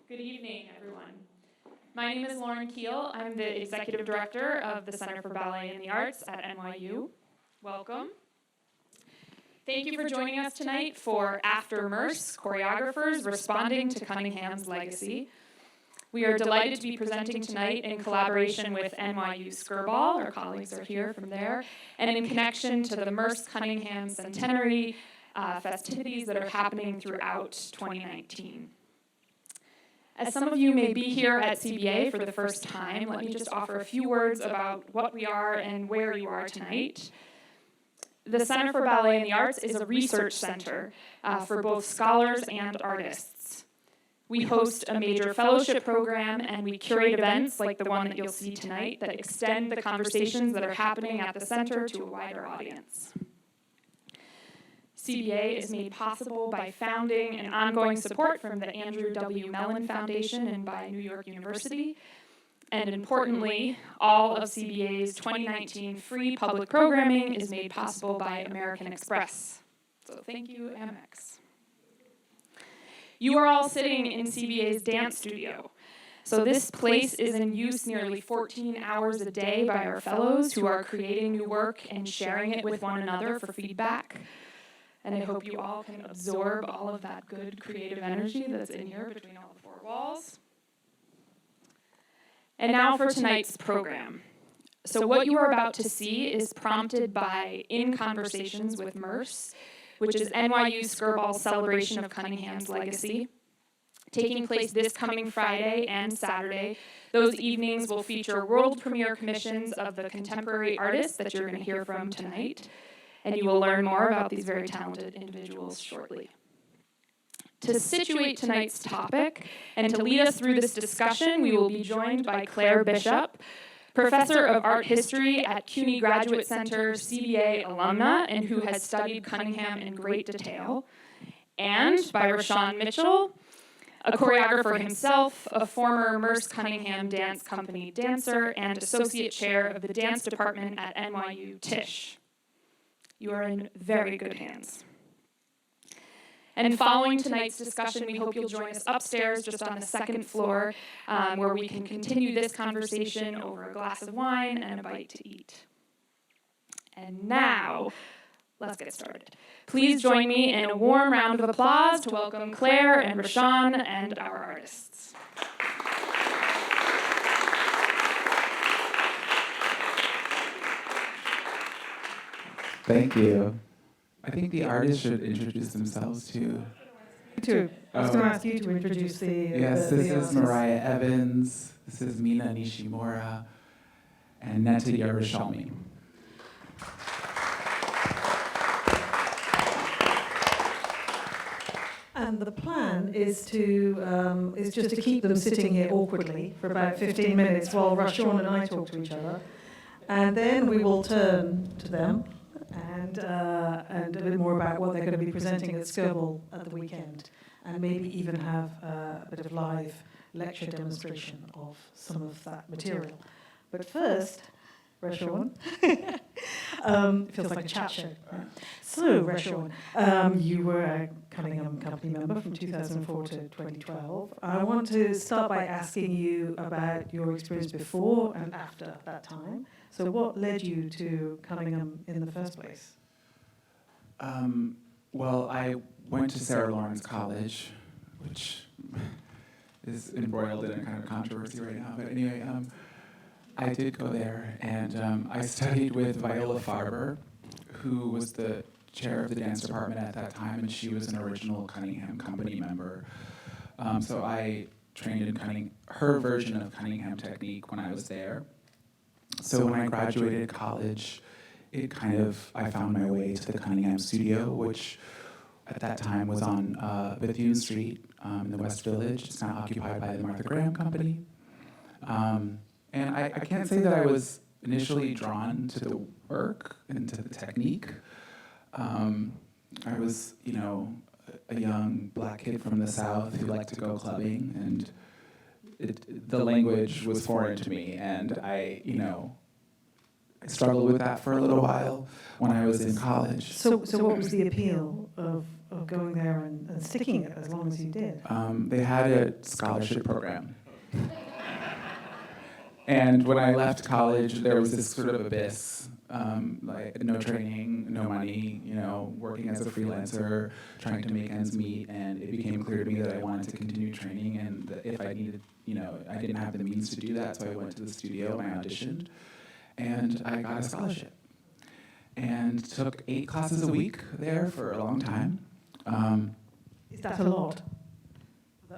Good evening, everyone. My name is Lauren Kiel. I'm the Executive Director of the Center for Ballet and the Arts at NYU. Welcome. Thank you for joining us tonight for After Merce, Choreographers Responding to Cunningham's Legacy. We are delighted to be presenting tonight in collaboration with NYU Skirball, our colleagues are here from there, and in connection to the Merce Cunningham Centenary festivities that are happening throughout 2019. As some of you may be here at CBA for the first time, let me just offer a few words about what we are and where you are tonight. The Center for Ballet and the Arts is a research center for both scholars and artists. We host a major fellowship program and we curate events like the one that you'll see tonight that extend the conversations that are happening at the center to a wider audience. CBA is made possible by founding and ongoing support from the Andrew W. Mellon Foundation and by New York University. And importantly, all of CBA's 2019 free public programming is made possible by American Express. So thank you, Amex. You are all sitting in CBA's dance studio. So this place is in use nearly 14 hours a day by our fellows who are creating new work and sharing it with one another for feedback. And I hope you all can absorb all of that good creative energy that's in here between all the four walls. And now for tonight's program. So what you are about to see is prompted by In Conversations with Merce, which is NYU Skirball's celebration of Cunningham's legacy. Taking place this coming Friday and Saturday, those evenings will feature world premiere commissions of the contemporary artists that you're going to hear from tonight. And you will learn more about these very talented individuals shortly. To situate tonight's topic and to lead us through this discussion, we will be joined by Clare Bishop, Professor of Art History at CUNY Graduate Center, CBA alumna, and who has studied Cunningham in great detail, and by Rashaun Mitchell, a choreographer himself, a former Merce Cunningham Dance Company dancer, and Associate Chair of the Dance Department at NYU Tisch. You are in very good hands. And following tonight's discussion, we hope you'll join us upstairs just on the second floor where we can continue this conversation over a glass of wine and a bite to eat. And now, let's get started. Please join me in a warm round of applause to welcome Clare and Rashaun and our artists. Thank you. I think the artists should introduce themselves too. I was going to ask you to introduce the Yes, this is Moriah Evans, this is Mina Nishimura, and Netta Yerushalmy. And the plan is just to keep them sitting here awkwardly for about 15 minutes while Rashaun and I talk to each other. And then we will turn to them and a bit more about what they're going to be presenting at Skirball at the weekend, and maybe even have a bit of live lecture demonstration of some of that material. But first, Rashaun, feels like a chat show. So, Rashaun, you were a Cunningham Company member from 2004 to 2012. I want to start by asking you about your experience before and after that time. So what led you to Cunningham in the first place? Well, I went to Sarah Lawrence College, which is embroiled in a kind of controversy right now. But anyway, I did go there, and I studied with Viola Farber, who was the chair of the dance department at that time, and she was an original Cunningham Company member. So I trained in her version of Cunningham technique when I was there. So when I graduated college, I found my way to the Cunningham studio, which at that time was on Bethune Street in the West Village. It's now occupied by the Martha Graham Company. And I can't say that I was initially drawn to the work and to the technique. I was, a young black kid from the South who liked to go clubbing, and the language was foreign to me, and I struggled with that for a little while when I was in college. So what was the appeal of of going there and sticking it as long as you did? They had a scholarship program. And when I left college, there was this sort of abyss, like no training, no money, working as a freelancer, trying to make ends meet, and it became clear to me that I wanted to continue training, and that if I needed, I didn't have the means to do that, so I went to the studio and I auditioned, and I got a scholarship, and took 8 classes a week there for a long time. Is that a lot?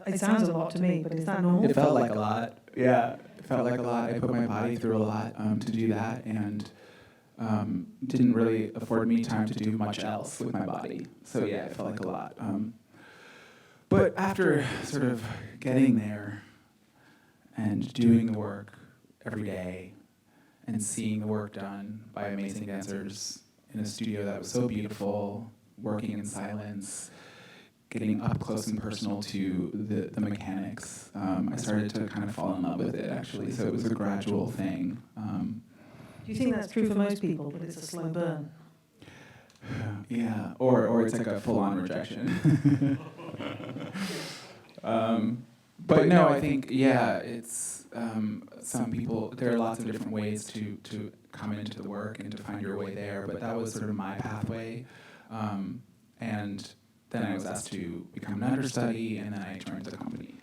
It sounds a lot to me, but is that normal? It felt like a lot, yeah. It felt like a lot. I put my body through a lot to do that, and didn't really afford me time to do much else with my body. So yeah, it felt like a lot. But after sort of getting there and doing the work every day and seeing the work done by amazing dancers in a studio that was so beautiful, working in silence, getting up close and personal to the mechanics, I started to kind of fall in love with it, actually. So it was a gradual thing. Do you think that's true for most people, that it's a slow burn? Yeah, or it's like a full-on rejection. But no, I think, yeah, it's some people, there are lots of different ways to come into the work and to find your way there, but that was sort of my pathway. And then I was asked to become an understudy, and then I joined the company.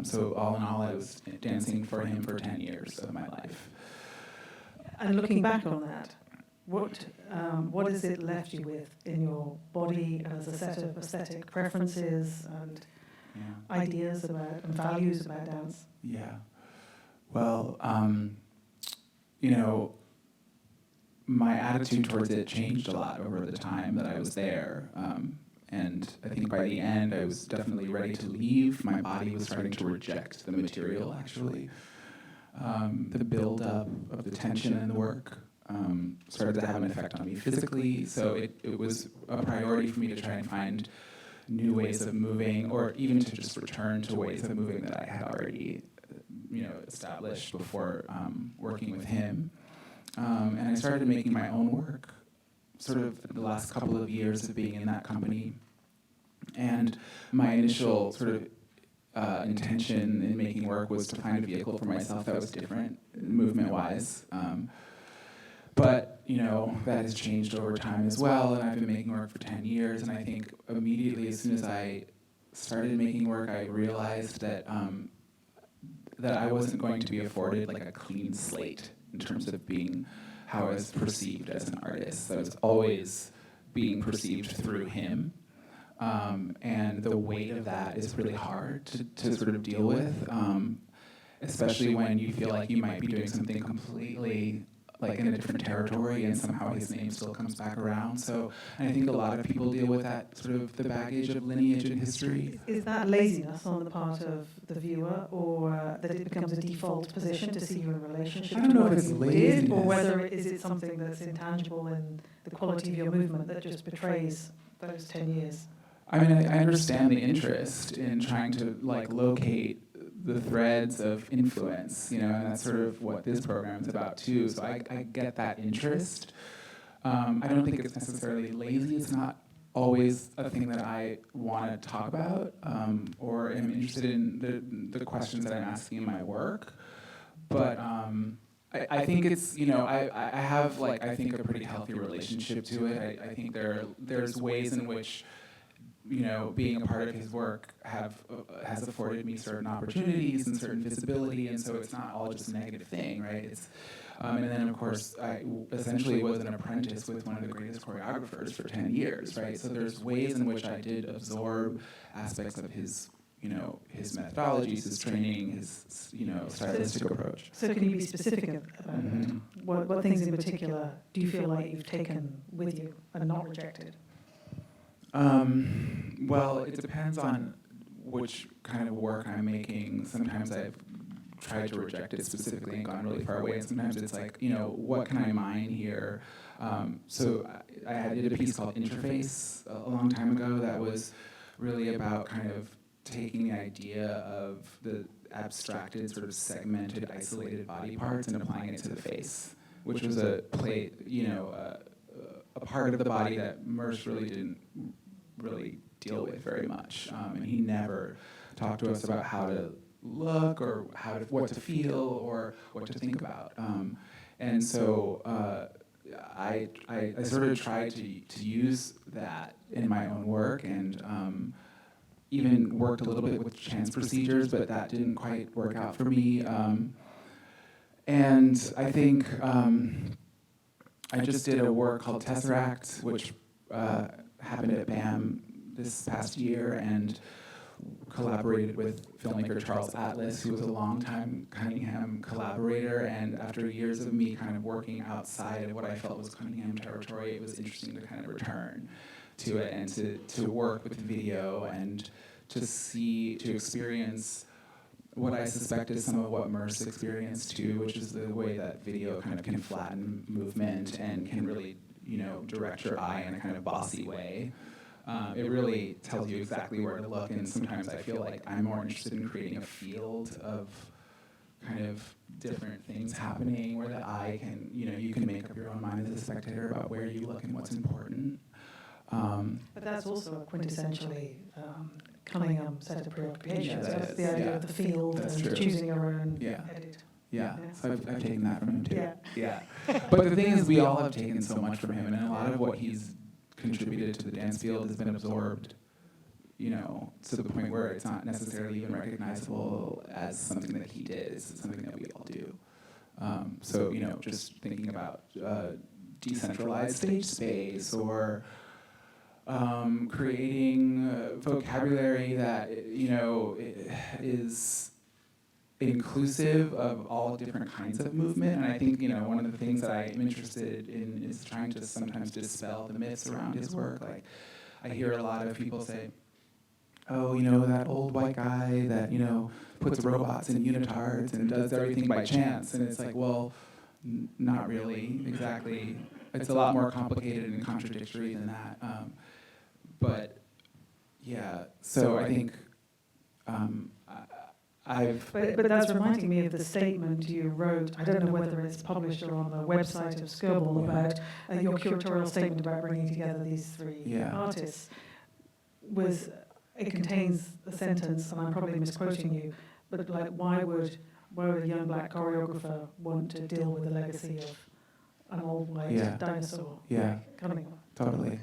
So all in all, I was dancing for him for 10 years of my life. And looking back on that, what has it left you with in your body as a set of aesthetic preferences and ideas about and values about dance? Yeah. Well, my attitude towards it changed a lot over the time that I was there. And I think by the end, I was definitely ready to leave. My body was starting to reject the material, actually. The build-up of the tension in the work started to have an effect on me physically, so it was a priority for me to try and find new ways of moving, or even to just return to ways of moving that I had already established before working with him. And I started making my own work sort of the last couple of years of being in that company. And my initial sort of intention in making work was to find a vehicle for myself that was different, movement-wise. But, that has changed over time as well, and I've been making work for 10 years, and I think immediately as soon as I started making work, I realized that that I wasn't going to be afforded like a clean slate in terms of being how I was perceived as an artist. I was always being perceived through him. And the weight of that is really hard to sort of deal with, especially when you feel like you might be doing something completely like in a different territory and somehow his name still comes back around. So I think a lot of people deal with that sort of the baggage of lineage and history. Is that laziness on the part of the viewer, or that it becomes a default position to see you in a relationship I don't to know what if it's you laziness. did, or whether is it something that's intangible in the quality of your movement that just betrays those 10 years? I mean, I understand the interest in trying to locate the threads of influence, and that's sort of what this program is about too. So I get that interest. I don't think it's necessarily lazy. It's not always a thing that I want to talk about or am interested in the questions that I'm asking in my work. But I think it's, I have I think a pretty healthy relationship to it. I think there's ways in which being a part of his work has afforded me certain opportunities and certain visibility, and so it's not all just a negative thing, right? It's and then of course I essentially was an apprentice with one of the greatest choreographers for 10 years, right? So there's ways in which I did absorb aspects of his his methodologies, his training, his stylistic approach. So can you be specific about it? What things in particular do you feel like you've taken with you and not rejected? Well, it depends on which kind of work I'm making. Sometimes I've tried to reject it specifically and gone really far away, and sometimes it's like, what can I mine here? So I did a piece called Interface a long time ago that was really about kind of taking the idea of the abstracted, sort of segmented, isolated body parts and applying it to the face, which was a part of the body that Merce really didn't really deal with very much. And he never talked to us about how to look or what to feel or what to think about. And so I sort of tried to use that in my own work, and even worked a little bit with chance procedures, but that didn't quite work out for me. And I think I just did a work called Tesseract, which happened at BAM this past year, and collaborated with filmmaker Charles Atlas, who was a longtime Cunningham collaborator. And after years of me kind of working outside of what I felt was Cunningham territory, it was interesting to kind of return to it and to work with video and to experience what I suspect is some of what Merce experienced too, which is the way that video kind of can flatten movement and can really, direct your eye in a kind of bossy way. It really tells you exactly where to look, and sometimes I feel like I'm more interested in creating a field of kind of different things happening where the eye can, you can make up your own mind as a spectator about where you look and what's important. But that's also a quintessentially Cunningham set of preoccupations. Yeah, That's the idea of the field and true. choosing your own Yeah. edit. Yeah, Yeah. so I've taken that from him too. Yeah. But the thing is, we all have taken so much from him, and a lot of what he's contributed to the dance field has been absorbed, to the point where it's not necessarily even recognizable as something that he did. It's something that we all do. So, just thinking about decentralized stage space or creating vocabulary that, is inclusive of all different kinds of movement. And I think, one of the things that I am interested in is trying to sometimes dispel the myths around his work. Like, I hear a lot of people say, oh, that old white guy that, puts robots in unitards and does everything by chance. And it's like, well, not really, exactly. It's a lot more complicated and contradictory than that. But, yeah, so I think But that's reminding me of the statement you wrote. I don't know whether it's published or on the website of Skirball about your curatorial statement about bringing together these three artists. It contains a sentence, and I'm probably misquoting you, but like, why would a young black choreographer want to deal with the legacy of an old white dinosaur? Cunningham. Totally.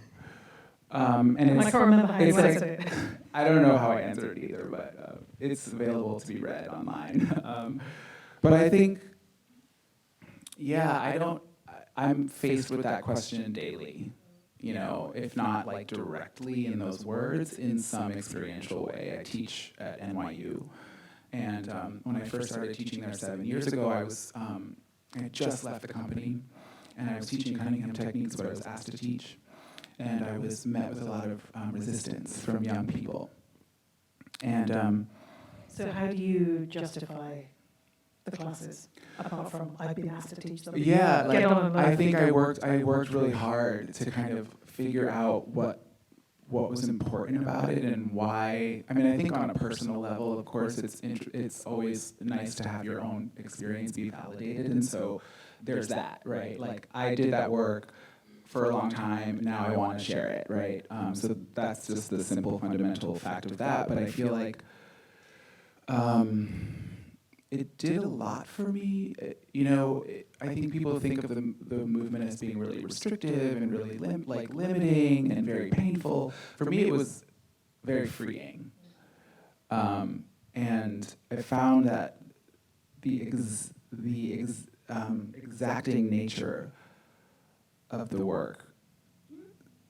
And I can't remember how you answered it. I don't know how I answered it either, but it's available to be read online. But I think, I'm faced with that question daily, if not like directly in those words, in some experiential way. I teach at NYU, and when I first started teaching there 7 years ago, I had just left the company, and I was teaching Cunningham techniques, what I was asked to teach. And I was met with a lot of resistance from young people. And so how do you justify the classes, apart from I've been asked to teach them? Yeah, Get on and learn. I think I worked really hard to kind of figure out what was important about it and why. I mean, I think on a personal level, of course, it's always nice to have your own experience be validated, and so there's that, right? Like, I did that work for a long time, now I want to share it, right? So that's just the simple fundamental fact of that, but I feel like it did a lot for me. I think people think of the movement as being really restrictive and really limiting and very painful. For me, it was very freeing. And I found that the exacting nature of the work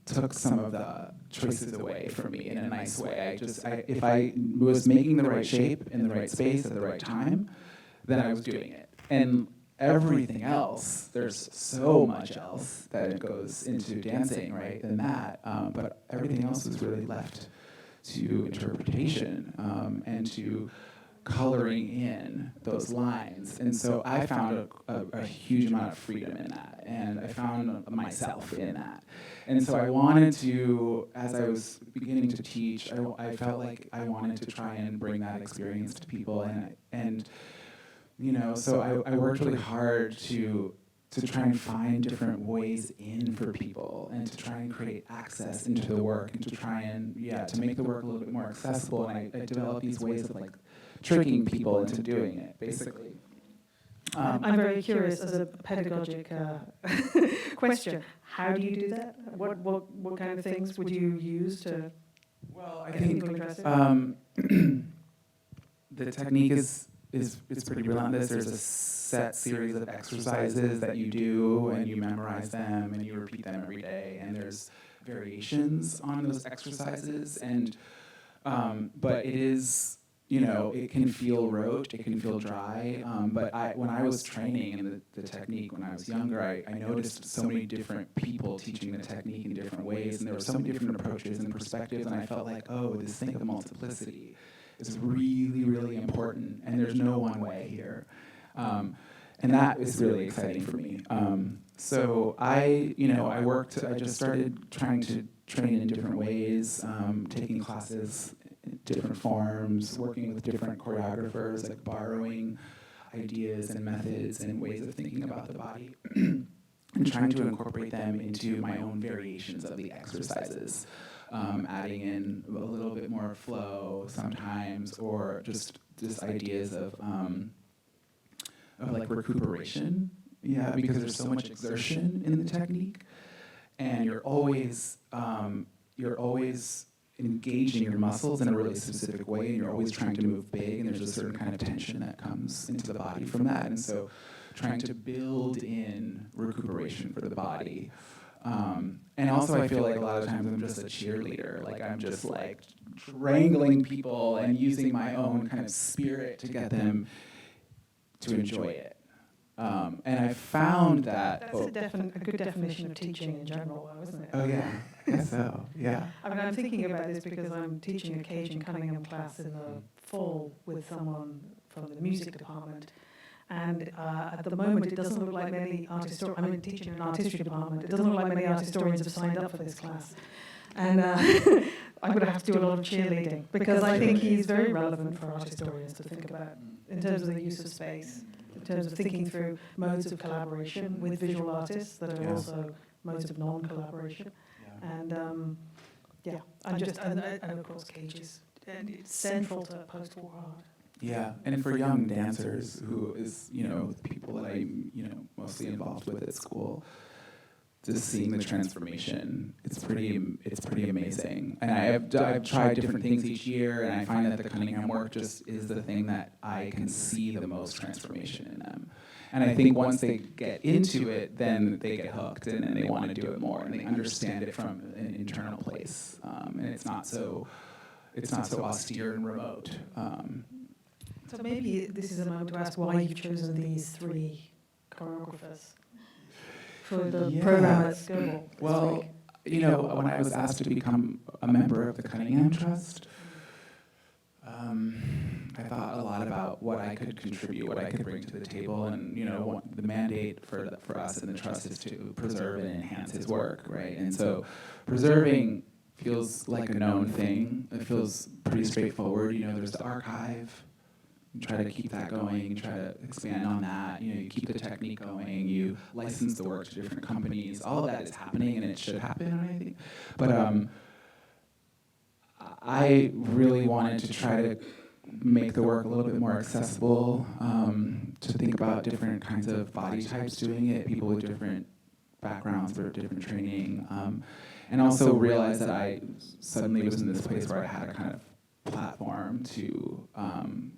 took some of the choices away from me in a nice way. If I was making the right shape in the right space at the right time, then I was doing it. And everything else, there's so much else that goes into dancing, right, than that. But everything else is really left to interpretation and to coloring in those lines. And so I found a huge amount of freedom in that, and I found myself in that. And so I wanted to, as I was beginning to teach, I felt like I wanted to try and bring that experience to people, and so I worked really hard to to try and find different ways in for people and to try and create access into the work and to try and, to make the work a little bit more accessible. And I developed these ways of like tricking people into doing it, basically. I'm very curious as a pedagogic question. How do you do that? What kind of things would you use to get people interested? The technique is pretty relentless. There's a set series of exercises that you do, and you memorize them, and you repeat them every day. And there's variations on those exercises, and but it is, it can feel rote, it can feel dry. But when I was training in the technique when I was younger, I noticed so many different people teaching the technique in different ways, and there were so many different approaches and perspectives, and I felt like, oh, this thing of multiplicity is really, really important, and there's no one way here. And that is really exciting for me. So I just started trying to train in different ways, taking classes in different forms, working with different choreographers, like borrowing ideas and methods and ways of thinking about the body, and trying to incorporate them into my own variations of the exercises. Adding in a little bit more flow sometimes, or just ideas of like recuperation. Yeah, because there's so much exertion in the technique, and you're always engaging your muscles in a really specific way, and you're always trying to move big, and there's a certain kind of tension that comes into the body from that, and so trying to build in recuperation for the body. And also I feel like a lot of times I'm just a cheerleader, like I'm just like wrangling people and using my own kind of spirit to get them to enjoy it. And I found that... That's a good definition of teaching in general, though, isn't it? Oh yeah, I guess so, yeah. I mean, I'm thinking about this because I'm teaching a Cajun Cunningham class in the fall with someone from the music department. And at the moment, it doesn't look like many art historians, I'm teaching in an art history department, it doesn't look like many art historians have signed up for this class. And I'm going to have to do a lot of cheerleading, because I think he's very relevant for art historians to think about in terms of the use of space, in terms of thinking through modes of collaboration with visual artists that are also modes of non-collaboration. And and of course cages, and it's central to post-war art. Yeah, and for young dancers, who is, people that I'm, mostly involved with at school, just seeing the transformation, it's pretty amazing. And I've tried different things each year, and I find that the Cunningham work just is the thing that I can see the most transformation in them. And I think once they get into it, then they get hooked, and then they want to do it more, and they understand it from an internal place, and it's not so austere and remote. So maybe this is a moment to ask why you've chosen these three choreographers for the program at Skirball. Well, when I was asked to become a member of the Cunningham Trust, I thought a lot about what I could contribute, what I could bring to the table, and the mandate for us in the trust is to preserve and enhance his work, right? And so, preserving feels like a known thing. It feels pretty straightforward. There's the archive. You try to keep that going, you try to expand on that, you keep the technique going, you license the work to different companies. All of that is happening, and it should happen, I think. But I really wanted to try to make the work a little bit more accessible, to think about different kinds of body types doing it, people with different backgrounds or different training, and also realize that I suddenly was in this place where I had a kind of platform to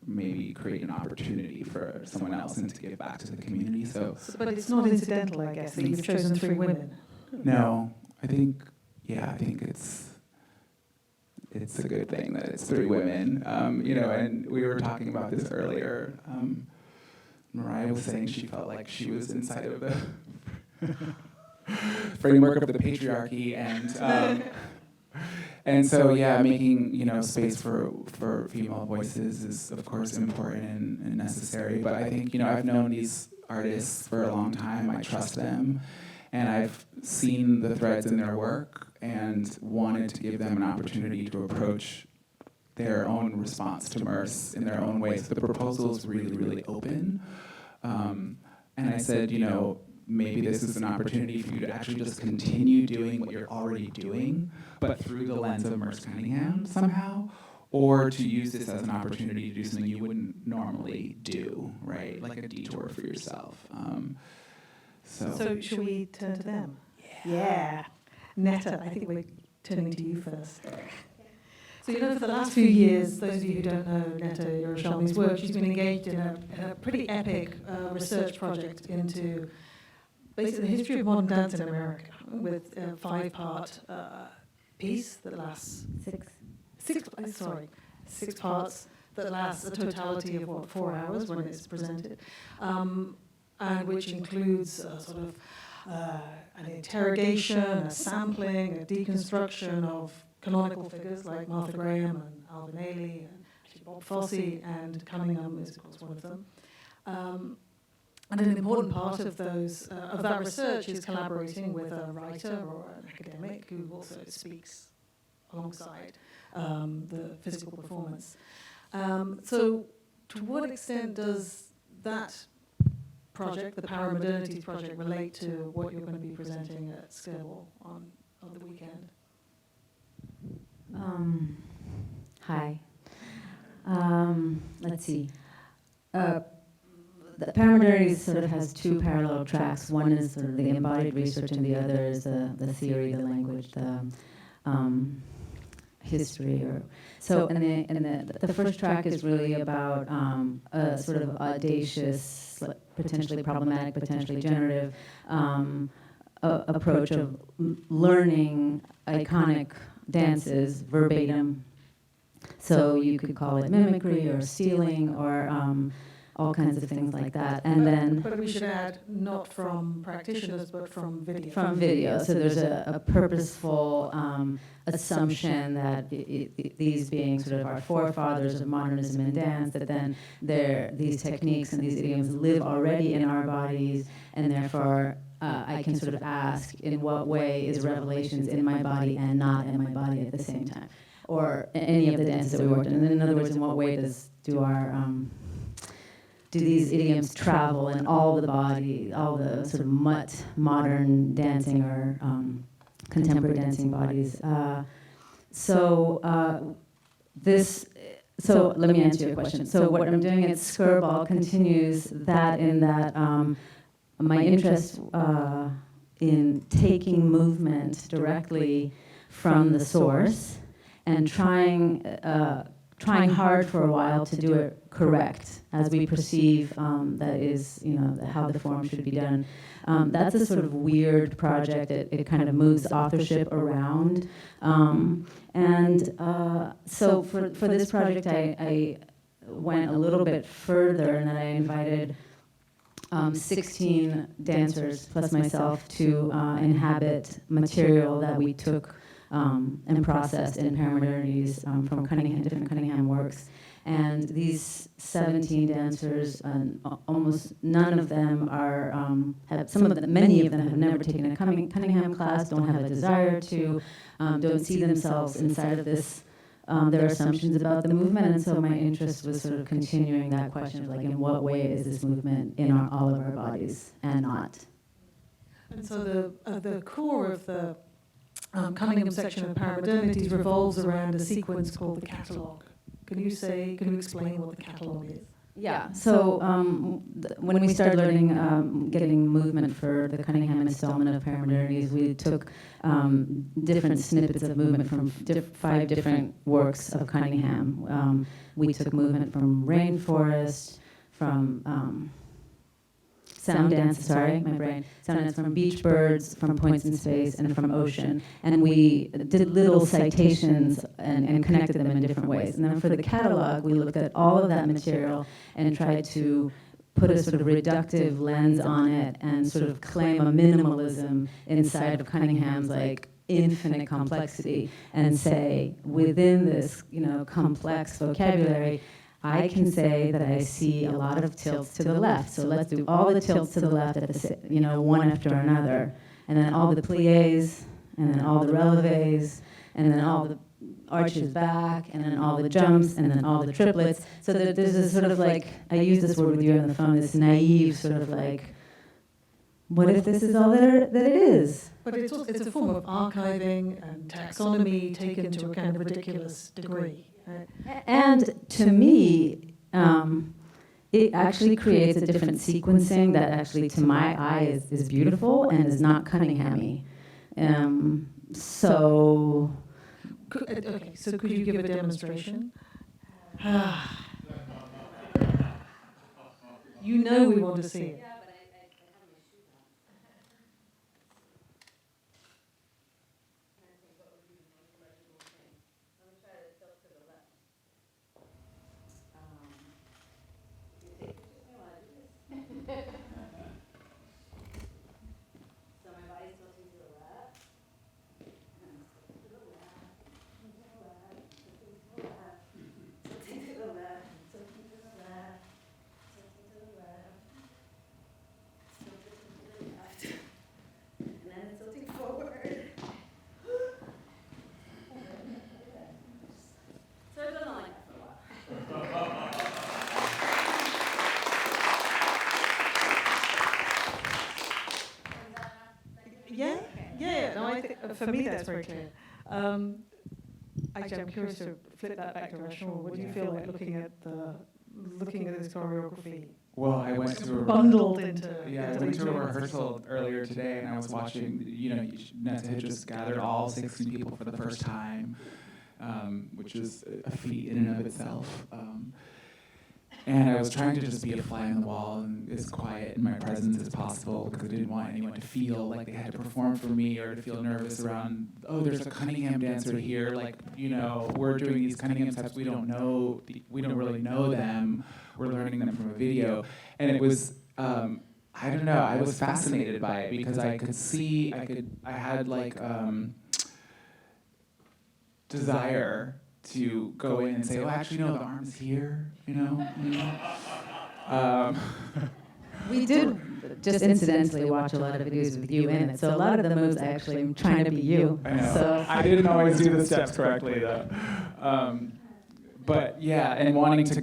maybe create an opportunity for someone else and to give back to the community. But it's not incidental, I guess, that you've chosen three women. No, I think it's a good thing that it's three women. And we were talking about this earlier. Moriah was saying she felt like she was inside of the framework of the patriarchy, and so, making, space for female voices is, of course, important and necessary. But I think, I've known these artists for a long time. I trust them. And I've seen the threads in their work and wanted to give them an opportunity to approach their own response to Merce in their own way. So the proposal is really, really open. And I said, maybe this is an opportunity for you to actually just continue doing what you're already doing, but through the lens of Merce Cunningham somehow, or to use this as an opportunity to do something you wouldn't normally do, right? Like a detour for yourself. So should we turn to them? Yeah. Netta, I think we're turning to you first. So, for the last few years, those of you who don't know Netta Yerushalmy's work, she's been engaged in a pretty epic research project into basically the history of modern dance in America, with a 5-part piece that lasts six parts that lasts a totality of 4 hours when it's presented, and which includes sort of an interrogation, a sampling, a deconstruction of canonical figures like Martha Graham and Alvin Ailey and Bob Fosse, and Cunningham is of course one of them. And an important part of that research is collaborating with a writer or an academic who also speaks alongside the physical performance. So to what extent does that project, the Paramodernities project, relate to what you're going to be presenting at Skirball on the weekend? Hi. Let's see. The Paramodernities sort of has 2 parallel tracks. One is sort of the embodied research, and the other is the theory, the language, the history. So, the first track is really about a sort of audacious, potentially problematic, potentially generative approach of learning iconic dances verbatim. So you could call it mimicry or stealing or all kinds of things like that. And then, but we should add, not from practitioners, but from video. From video. So there's a purposeful assumption that these being sort of our forefathers of modernism in dance, that then these techniques and these idioms live already in our bodies, and therefore I can sort of ask, in what way is Revelations in my body and not in my body at the same time? Or any of the dances that we worked in. In other words, in what way do these idioms travel in all the body, all the sort of modern dancing or contemporary dancing bodies? So let me answer your question. So what I'm doing at Skirball continues that, in that my interest in taking movement directly from the source and trying hard for a while to do it correct, as we perceive that is, how the form should be done. That's a sort of weird project. It kind of moves authorship around. So for this project, I went a little bit further, and then I invited 16 dancers plus myself to inhabit material that we took and processed in Paramodernities from different Cunningham works. And these 17 dancers, almost none of them are, many of them have never taken a Cunningham class, don't have a desire to, don't see themselves inside of this, their assumptions about the movement. And so my interest was sort of continuing that question of, like, in what way is this movement in all of our bodies and not? And so the core of the Cunningham section of Paramodernities revolves around a sequence called the catalogue. Can you explain what the catalogue is? Yeah, so when we started learning, getting movement for the Cunningham installment of Paramodernities, we took different snippets of movement from 5 different works of Cunningham. We took movement from Rainforest, from sound dance, sound dance from Beach Birds, from Points in Space, and from Ocean. And we did little citations and connected them in different ways. And then for the catalog, we looked at all of that material and tried to put a sort of reductive lens on it and sort of claim a minimalism inside of Cunningham's, like, infinite complexity, and say, within this, complex vocabulary, I can say that I see a lot of tilts to the left. So let's do all the tilts to the left at the one after another, and then all the pliés, and then all the relevés, and then all the arches back, and then all the jumps, and then all the triplets. So that there's this sort of, like, I use this word with you on the phone, this naive sort of, like, what if this is all that it is? But it's a form of archiving and taxonomy taken to a kind of ridiculous degree. Right? And to me, it actually creates a different sequencing that actually, to my eye, is beautiful and is not Cunningham-y. So... Okay, so could you give a demonstration? You know we want to see it. Yeah. No, I think for me that's very clear. Actually, I'm curious to flip that back to Rashaun. What do you feel like looking at this choreography? Well, I went to bundled into. Yeah, I went to a rehearsal earlier today, and I was watching. Netta had just gathered all 16 people for the first time, which is a feat in and of itself. And I was trying to just be a fly on the wall and as quiet in my presence as possible because I didn't want anyone to feel like they had to perform for me or to feel nervous around, oh, there's a Cunningham dancer here. Like, we're doing these Cunningham steps. We don't really know them. We're learning them from a video. And it was, I don't know, I was fascinated by it because I could see, I had like desire to go in and say, oh, actually, no, the arm's here, We did just incidentally watch a lot of videos with you in it, so a lot of the moves I actually am trying to be you. I know. So. I didn't always do the steps correctly, though. But yeah, and wanting to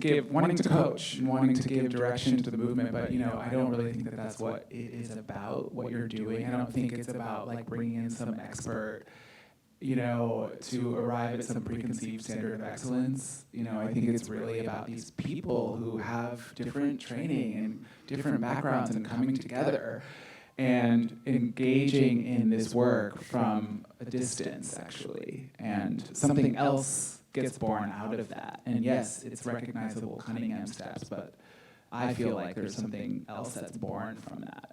coach, and wanting to give direction to the movement, but I don't really think that that's what it is about, what you're doing. I don't think it's about like bringing in some expert, to arrive at some preconceived standard of excellence. I think it's really about these people who have different training and different backgrounds and coming together and engaging in this work from a distance, actually. And something else gets born out of that. And yes, it's recognizable Cunningham steps, but I feel like there's something else that's born from that.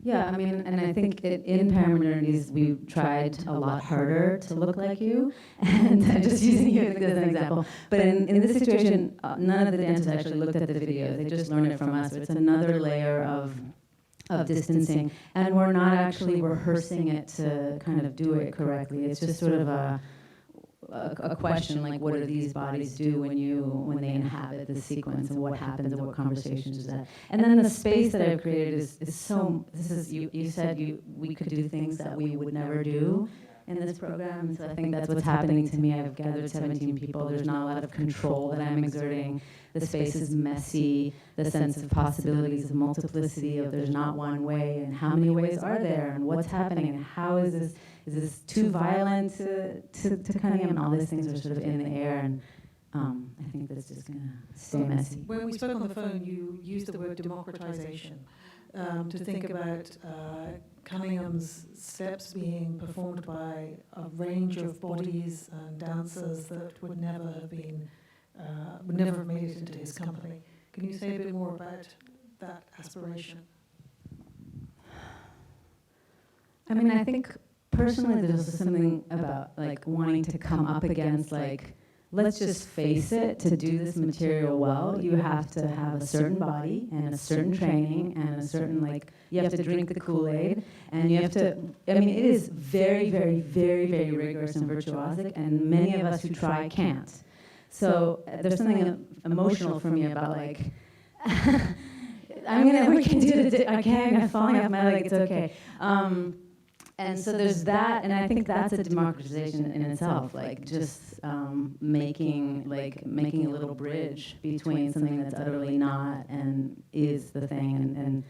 Yeah, I mean, and I think in paramaternities, we tried a lot harder to look like you, and I'm just using you as an example. But in this situation, none of the dancers actually looked at the videos. They just learned it from us. So it's another layer of distancing, and we're not actually rehearsing it to kind of do it correctly. It's just sort of a question like, what do these bodies do when they inhabit the sequence, and what happens and what conversations is that? And then the space that I've created is so. This is you said we could do things that we would never do in this program. So I think that's what's happening to me. I've gathered 17 people. There's not a lot of control that I'm exerting. The space is messy. The sense of possibilities, of multiplicity, of there's not one way, and how many ways are there, and what's happening, and how is this? Is this too violent to Cunningham? And all these things are sort of in the air, and I think that's just going to stay messy. When we spoke on the phone, you used the word democratization to think about Cunningham's steps being performed by a range of bodies and dancers that would never have made it into his company. Can you say a bit more about that aspiration? I mean, I think personally there's also something about like wanting to come up against like, let's just face it, to do this material well, you have to have a certain body and a certain training and a certain you have to drink the Kool-Aid, and you have to, it is very, very, very, very rigorous and virtuosic, and many of us who try can't. So there's something emotional for me about like, we can do it, I'm falling off my leg, it's okay. And so there's that, and I think that's a democratization in itself, like just making a little bridge between something that's utterly not and is the thing, and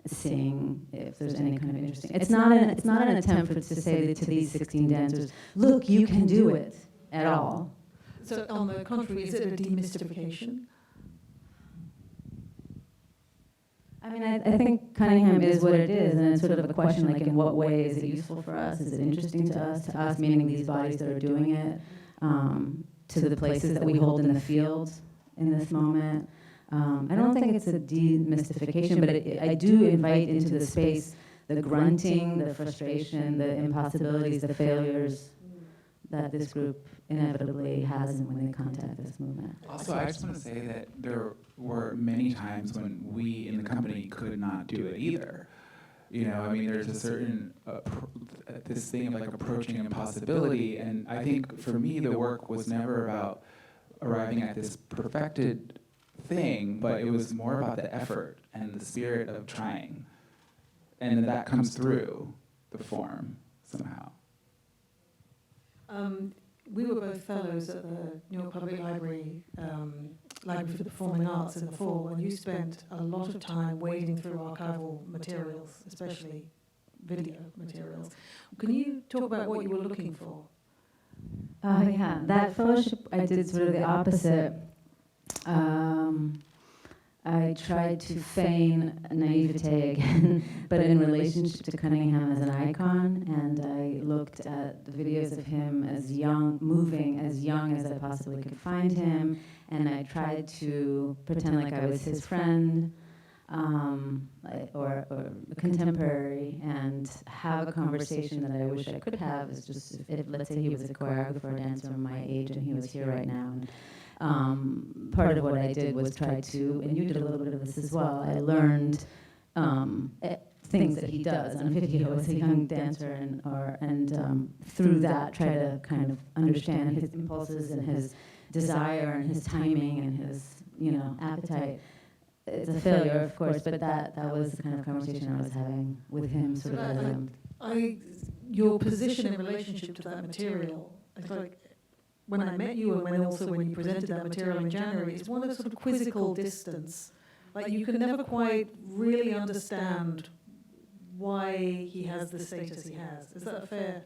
seeing if there's any kind of interesting. It's not an attempt to say to these 16 dancers, look, you can do it at all. So on the contrary, is it a demystification? I mean, I think Cunningham is what it is, and it's sort of a question like, in what way is it useful for us? Is it interesting to us meaning these bodies that are doing it, to the places that we hold in the field in this moment? I don't think it's a demystification, but I do invite into the space the grunting, the frustration, the impossibilities, the failures that this group inevitably has when they contact this movement. Also, I just want to say that there were many times when we in the company could not do it either. You know, I mean, there's a certain, this thing of like approaching impossibility, and I think for me the work was never about arriving at this perfected thing, but it was more about the effort and the spirit of trying. And that comes through the form somehow. We were both fellows at the New York Public Library, Library for the Performing Arts in the fall, and you spent a lot of time wading through archival materials, especially video materials. Can you talk about what you were looking for? Yeah, that fellowship, I did sort of the opposite. I tried to feign naivete again, but in relationship to Cunningham as an icon, and I looked at the videos of him as young, moving as young as I possibly could find him, and I tried to pretend like I was his friend, or a contemporary, and have a conversation that I wish I could have. Is just if let's say he was a choreographer or dancer my age, and he was here right now. And part of what I did was try to, and you did a little bit of this as well, I learned things that he does on video as a young dancer, and through that try to kind of understand his impulses and his desire and his timing and his, appetite. It's a failure, of course, but that was the kind of conversation I was having with him, sort of as your position in relationship to that material, I feel like when I met you and when you presented that material in January, it's one of sort of quizzical distance. Like you can never quite really understand why he has the status he has. Is that a fair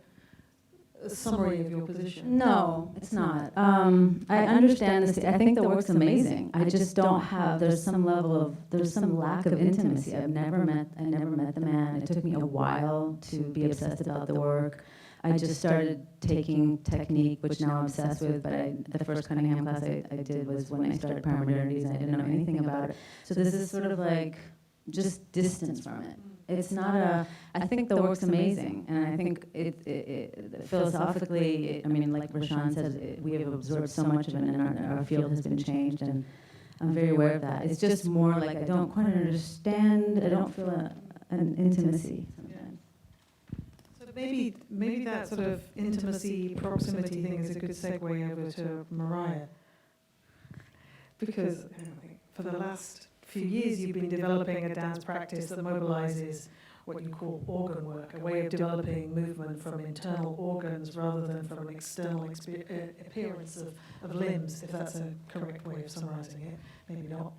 summary of your position? No, it's not. I understand this. I think the work's amazing. I just don't have. There's some lack of intimacy. I never met the man. It took me a while to be obsessed about the work. I just started taking technique, which now I'm obsessed with, but the first Cunningham class I did was when I started Paramodernities, and I didn't know anything about it. So this is sort of like just distance from it. It's not I think the work's amazing, and I think it philosophically, like Rashaun says, we have absorbed so much of it, and our field has been changed, and I'm very aware of that. It's just more like I don't quite understand, I don't feel an intimacy sometimes. Maybe that sort of intimacy, proximity thing is a good segue over to Moriah. Because for the last few years you've been developing a dance practice that mobilizes what you call organ work, a way of developing movement from internal organs rather than from an external appearance of limbs, if that's a correct way of summarizing it. Maybe not.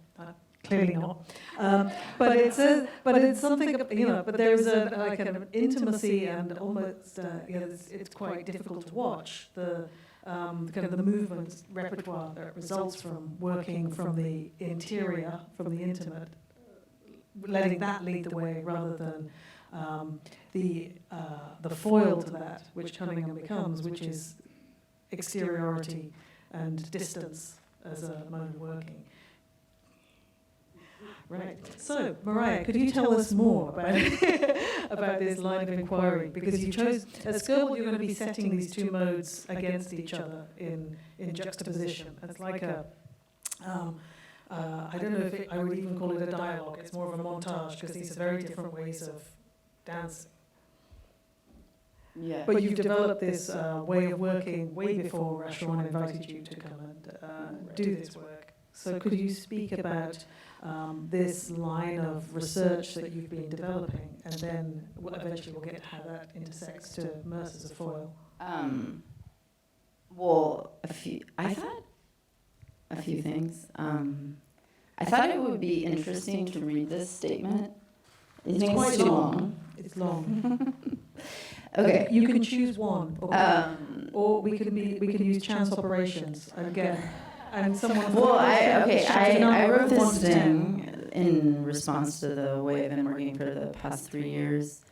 Clearly not, but it's something, But there's like an intimacy and almost, it's quite difficult to watch the kind of the movement repertoire that results from working from the interior, from the intimate, letting that lead the way rather than the foil to that, which Cunningham becomes, which is exteriority and distance as a mode of working. Right. So, Moriah, could you tell us more about this line of inquiry? Because you chose, at Skirball, you're going to be setting these two modes against each other in juxtaposition. It's like I don't know if I would even call it a dialogue. It's more of a montage, because these are very different ways of dancing. Yeah. But you've developed this way of working way before Rashaun invited you to come and do this work. So could you speak about this line of research that you've been developing, and then eventually we'll get to how that intersects to Merce as a foil? I thought a few things. I thought it would be interesting to read this statement You think it's too long? It's long. Okay. You can choose one, or we can use chance operations again. And someone. Well, I wrote One this to 10. thing in response to the way I've been working for the past 3 years,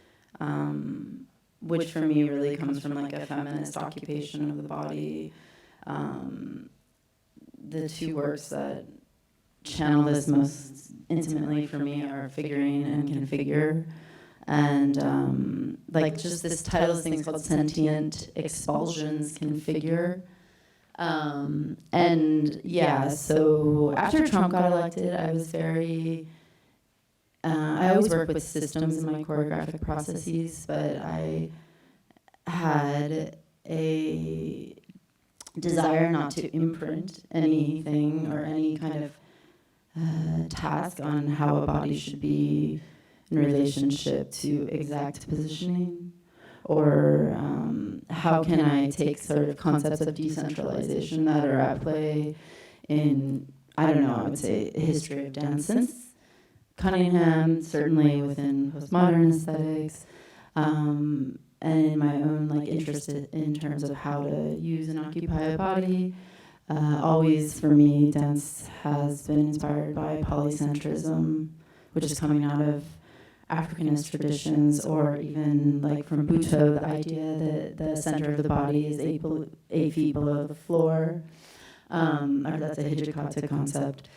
which for me really comes from like a feminist occupation of the body. The two works that channel this most intimately for me are figuring and configure. And like just this title, this thing's called Sentient Expulsions Configure. And yeah, so after Trump got elected, I was very, I always work with systems in my choreographic processes, but I had a desire not to imprint anything or any kind of task on how a body should be in relationship to exact positioning, or how can I take sort of concepts of decentralization that are at play in, I don't know, I would say history of dance since Cunningham, certainly within postmodern aesthetics, and in my own like interest in terms of how to use and occupy a body. Always for me, dance has been inspired by polycentrism, which is coming out of Africanist traditions, or even like from Buto, the idea that the center of the body is 8 feet below the floor. Or that's a Hijikata concept.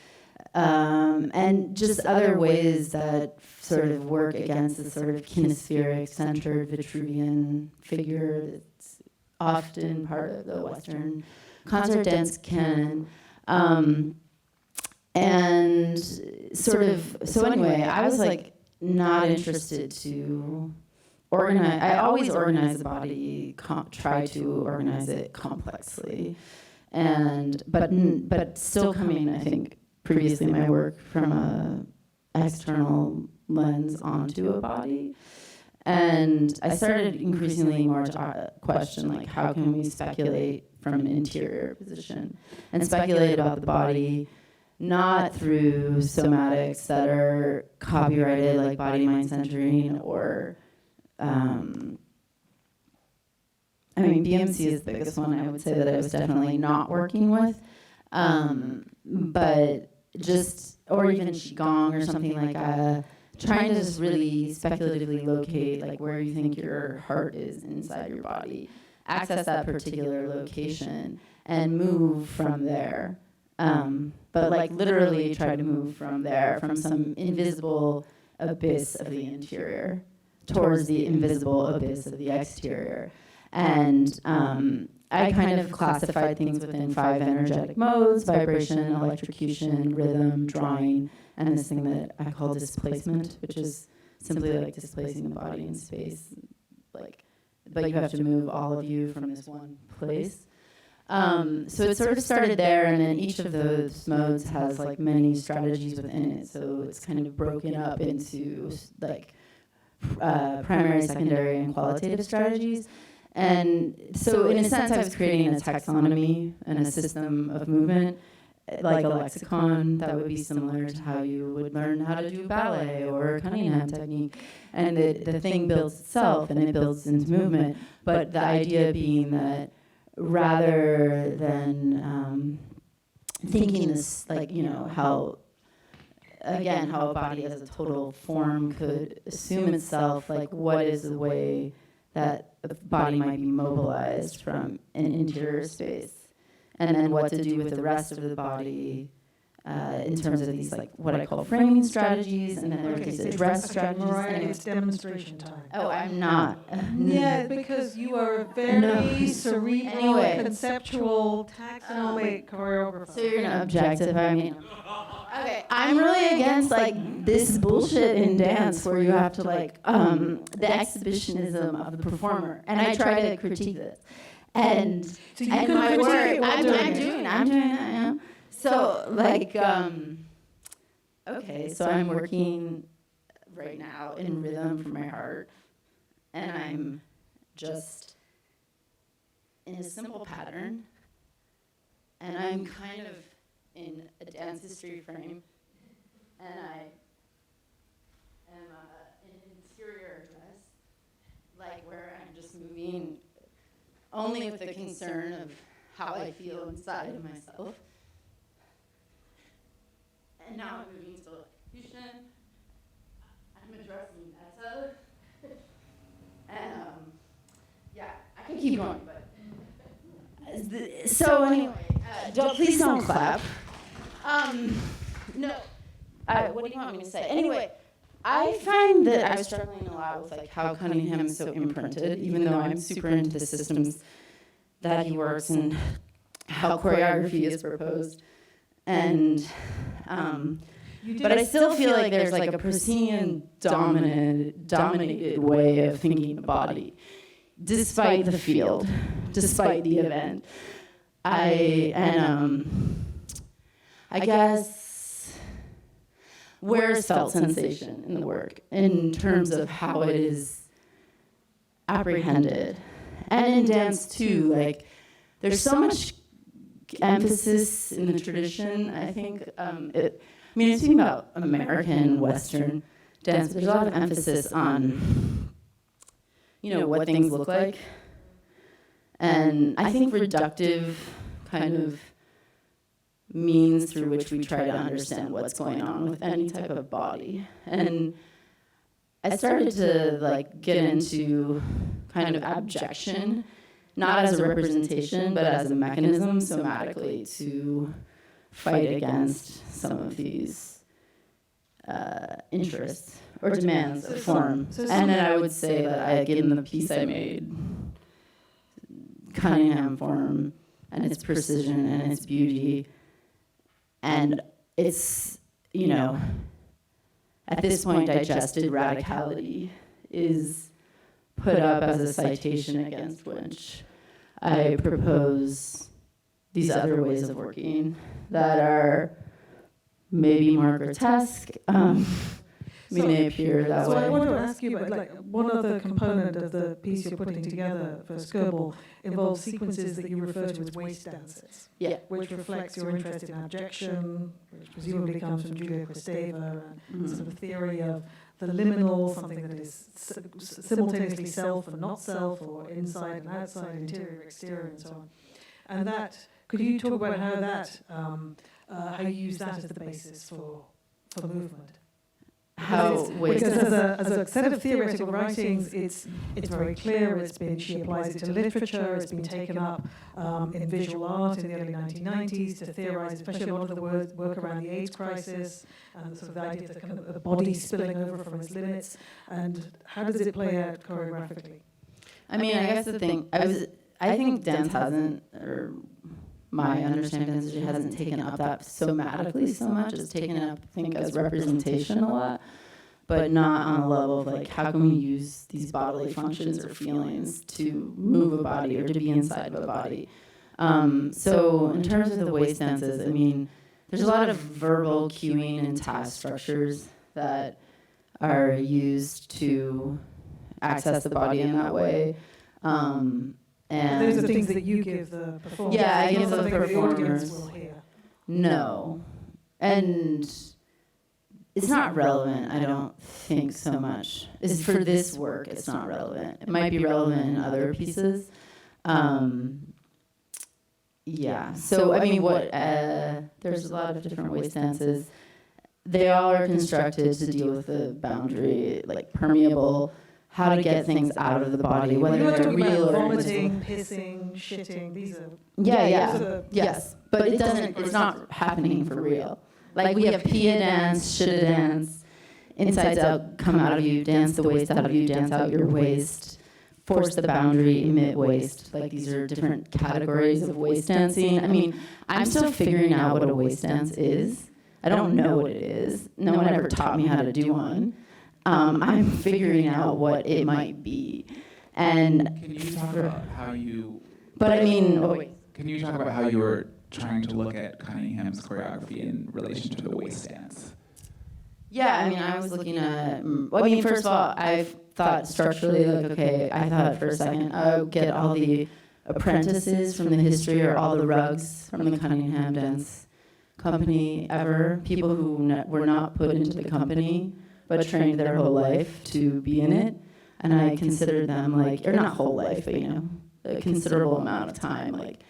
And just other ways that sort of work against the sort of kinespheric, centered Vitruvian figure that's often part of the Western concert dance canon. And sort of, so anyway, I was like, not interested to organize. I always organize the body, try to organize it complexly, but still coming, I think, previously my work from a external lens onto a body, and I started increasingly more to question like how can we speculate from an interior position and speculate about the body. Not through somatics that are copyrighted, like body, mind centering, or, I mean, BMC is the biggest one I would say that I was definitely not working with, but just, or even Qigong or something like trying to just really speculatively locate like where you think your heart is inside your body, access that particular location, and move from there. But like literally try to move from there, from some invisible abyss of the interior towards the invisible abyss of the exterior. And I kind of classified things within 5 energetic modes: vibration, electrocution, rhythm, drawing, and this thing that I call displacement, which is simply like displacing the body in space. Like, but you have to move all of you from this one place. So it sort of started there, and then each of those modes has like many strategies within it. So it's kind of broken up into like primary, secondary, and qualitative strategies. And so in a sense, I was creating a taxonomy and a system of movement, like a lexicon that would be similar to how you would learn how to do ballet or Cunningham technique. And the thing builds itself, and it builds into movement. But the idea being that rather than thinking this, like, you know, how a body as a total form could assume itself, like what is the way that the body might be mobilized from an interior space, and then what to do with the rest of the body in terms of these, like, what I call framing strategies, and then there's these address strategies. Moriah, Anyway. it's demonstration time. Oh, I'm not. Yeah, because you are a very cerebral, Anyway. conceptual, taxonomic choreographer. So you're gonna objectify me? Okay, I'm really against like this bullshit in dance where you have to like the exhibitionism of the performer, and I try to critique this. And So you and can my critique work, it while I'm doing doing that. Yeah. So like, okay, so I'm working right now in rhythm from my heart, and I'm just in a simple pattern, and I'm kind of in a dance history frame, and I am in like where I'm just moving only with the concern of how I feel inside of myself. And now I'm moving to execution. I'm addressing Netta. And yeah, I can keep going, but so anyway, please don't clap. No, what do you want me to say? Anyway, I find that I was struggling a lot with like how Cunningham is so imprinted, even though I'm super into the systems that he works and how choreography is proposed. And but I still feel like there's like a proscenium dominated way of thinking the body, despite the field, despite the event. I guess where's felt sensation in the work in terms of how it is apprehended, and in dance too. Like there's so much emphasis in the tradition. I think I'm speaking about American Western dance. There's a lot of emphasis on, what things look like. And I think reductive kind of means through which we try to understand what's going on with any type of body. And I started to get into kind of abjection, not as a representation, but as a mechanism somatically to fight against some of these interests or demands of form. And then I would say that in the piece I made, Cunningham form and its precision and its beauty, and it's, at this point, digested radicality is put up as a citation against which I propose these other ways of working that are maybe more grotesque. May appear that way. So I want to ask you about, one other component of the piece you're putting together for Skirball involves sequences that you refer to as waist dances, which reflects your interest in abjection, which presumably comes from Julia Kristeva, and sort of theory of the liminal, something that is simultaneously self and not self, or inside and outside, interior, exterior, and so on. And that, could you talk about how you use that as the basis for the movement? Because as a set of theoretical writings, it's very clear. She applies it to literature. It's been taken up in visual art in the early 1990s to theorize, especially a lot of the work around the AIDS crisis and sort of the idea of the kind of the body spilling over from its limits. And how does it play out choreographically? I guess the thing I think dance hasn't, or my understanding is it hasn't taken up that somatically so much. It's taken up, I think, as representation a lot, but not on a level of how can we use these bodily functions or feelings to move a body or to be inside of a body. So in terms of the waist dances, there's a lot of verbal cueing and task structures that are used to access the body in that way. And those are things that you give the performers. Yeah, I give the performers. The audience will hear. No. And it's not relevant, I don't think so much. It's for this work, it's not relevant. It might be relevant in other pieces. So, there's a lot of different waist dances. They all are constructed to deal with the boundary, permeable, how to get things out of the body, whether they're real or vomiting, pissing, shitting. These are yes, but it's not happening for real. We have pia dance, shitta dance, insides out, come out of you, dance the waist out of you, dance out your waist, force the boundary, emit waist. These are different categories of waist dancing. I'm still figuring out what a waist dance is. I don't know what it is. No one ever taught me how to do one. I'm figuring out what it might be. And can you talk about how you... Can you talk about how you were trying to look at Cunningham's choreography in relation to the waist dance? Yeah, I was looking at... first of all, I thought structurally, I thought for a second, I'll get all the apprentices from the history or all the rugs from the Cunningham Dance Company ever, people who were not put into the company, but trained their whole life to be in it. and I considered them like, or not whole life, but a considerable amount of time, like,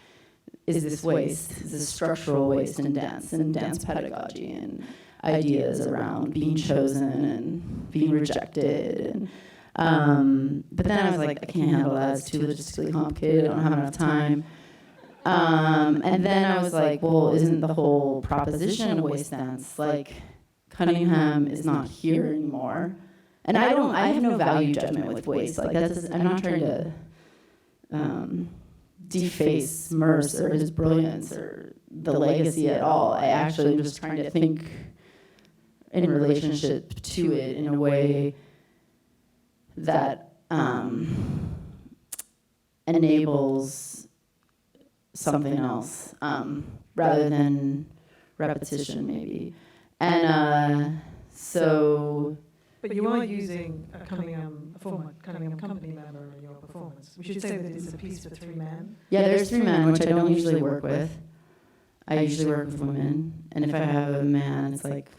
is this waste? Is this structural waste in dance and dance pedagogy and ideas around being chosen and being rejected? But then I was like, I can't handle that. It's too logistically complicated. I don't have enough time. And then I was like, well, isn't the whole proposition of waste dance? Like, Cunningham is not here anymore. And I have no value judgment with waste. Like, I'm not trying to deface Merce or his brilliance or the legacy at all. I actually am just trying to think in relationship to it in a way that enables something else rather than repetition, maybe. And so... But you are using a former Cunningham company member in your performance. We should say that it's a piece for 3 men. Yeah, there's 3 men, which I don't usually work with. I usually work with women. And if I have a man, it's like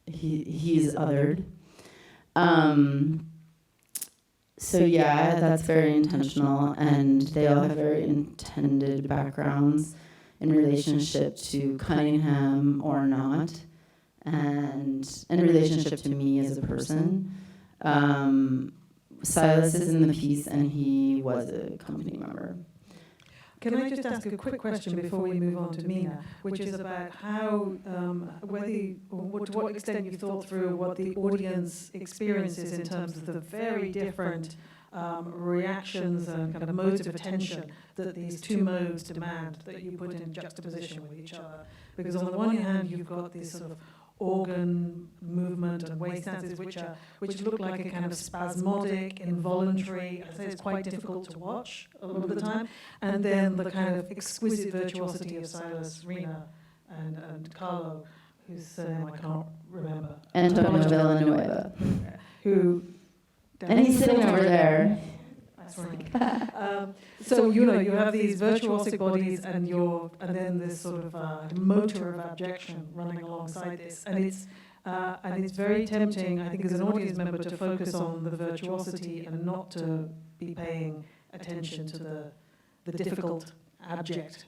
he's othered. So yeah, that's very intentional, and they all have very intended backgrounds in relationship to Cunningham or not, and in relationship to me as a person. Silas is in the piece, and he was a company member. Can I just ask a quick question before we move on to Mina, which is about how, to what extent you've thought through what the audience experiences in terms of the very different reactions and kind of modes of attention that these 2 modes demand that you put in juxtaposition with each other. Because on the one hand, you've got this sort of organ movement and waist dances which look like a kind of spasmodic, involuntary. I say it's quite difficult to watch a lot of the time. And then the kind of exquisite virtuosity of Silas, Rena, and Carlo, whose surname I can't remember. Antonio Villanueva. Who... And he's sitting over there. That's right. So you have these virtuosic bodies, and then this sort of motor of abjection running alongside this, and it's very tempting, I think, as an audience member, to focus on the virtuosity and not to be paying attention to the difficult, abject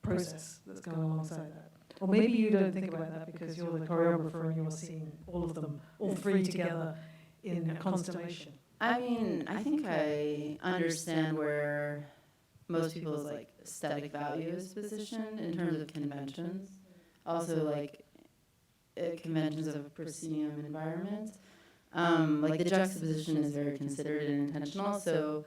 process that's going alongside that. Or maybe you don't think about that because you're the choreographer and you're seeing all of them, all 3 together in a constellation. I mean, I think I understand where most people's like aesthetic value is positioned in terms of conventions. Also, like conventions of a proscenium environment. Like the juxtaposition is very considered and intentional. So,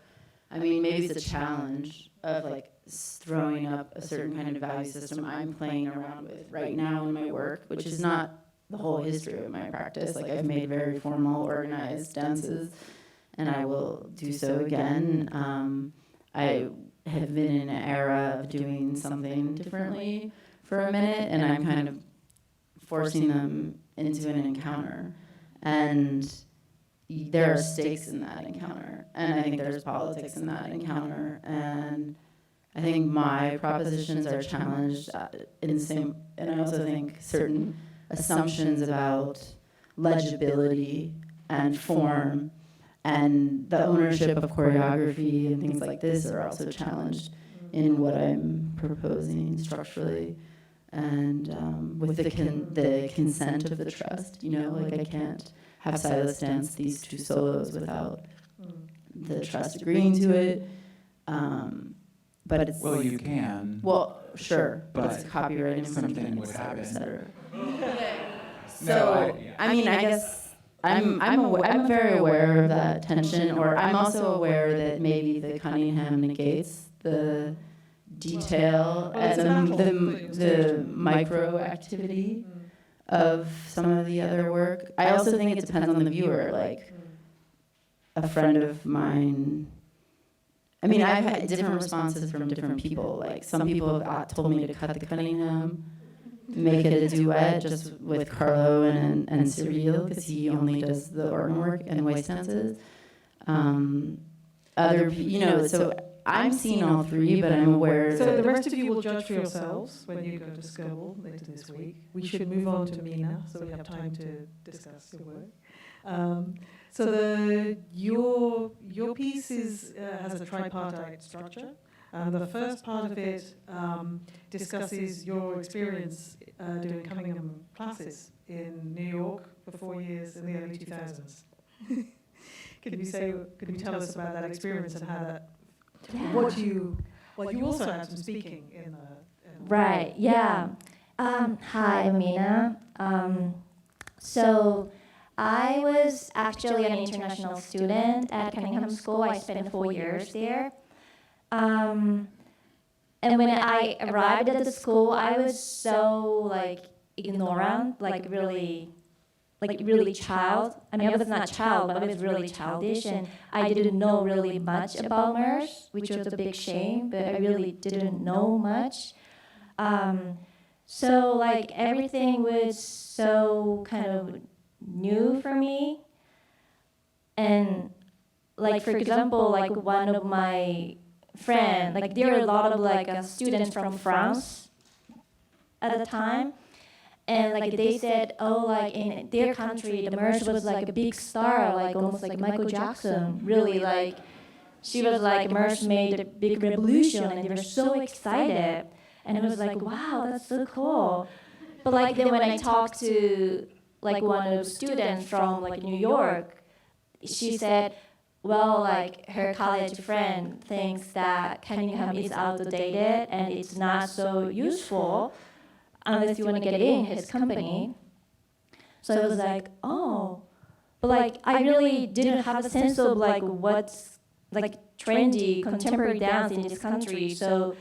I mean, maybe it's a challenge of like throwing up a certain kind of value system I'm playing around with right now in my work, which is not the whole history of my practice. Like I've made very formal, organized dances, and I will do so again. I have been in an era of doing something differently for a minute, and I'm kind of forcing them into an encounter. And there are stakes in that encounter, and I think there's politics in that encounter. And I think my propositions are challenged in the same, and I also think certain assumptions about legibility and form and the ownership of choreography and things like this are also challenged in what I'm proposing structurally, and with the consent of the trust. Like I can't have Silas dance these 2 solos without the trust agreeing to it. But it's you can. Well, sure, but it's copyright something would infringement, happen. et cetera. So I mean, I guess I'm very aware of that tension, or I'm also aware that maybe the Cunningham negates the detail and the micro activity of some of the other work. I also think it depends on the viewer. Like a friend of mine, I mean, I've had different responses from different people. Like some people have told me to cut the Cunningham, make it a duet just with Carlo and Cyril, because he only does the organ work and waist dances. So I'm seeing all 3, but I'm aware. So the rest of you will judge for yourselves when you go to Skirball later this week. We should move on to Mina, so we have time to discuss your work. So your piece has a tripartite structure. The first part of it discusses your experience doing Cunningham classes in New York for 4 years in the early 2000s. Could you tell us about that experience and how that? You also had some speaking in the. Right. Yeah. Hi, I'm Mina. So I was actually an international student at Cunningham School. I spent 4 years there. And when I arrived at the school, I was so ignorant, really child. I mean, I was not child, but I was really childish, and I didn't know really much about Merce, which was a big shame, but I really didn't know much. So everything was so kind of new for me. And for example, one of my friends, there were a lot of students from France at the time. And they said, in their country, the Merce was a big star, almost like Michael Jackson. Really, she was Merce made a big revolution, and they were so excited. And it was wow, that's so cool. But then when I talked to one of the students from New York, she said, well, her college friend thinks that Cunningham is outdated and it's not so useful unless you want to get in his company. So I was oh. But I really didn't have a sense of what's trendy contemporary dance in this country. So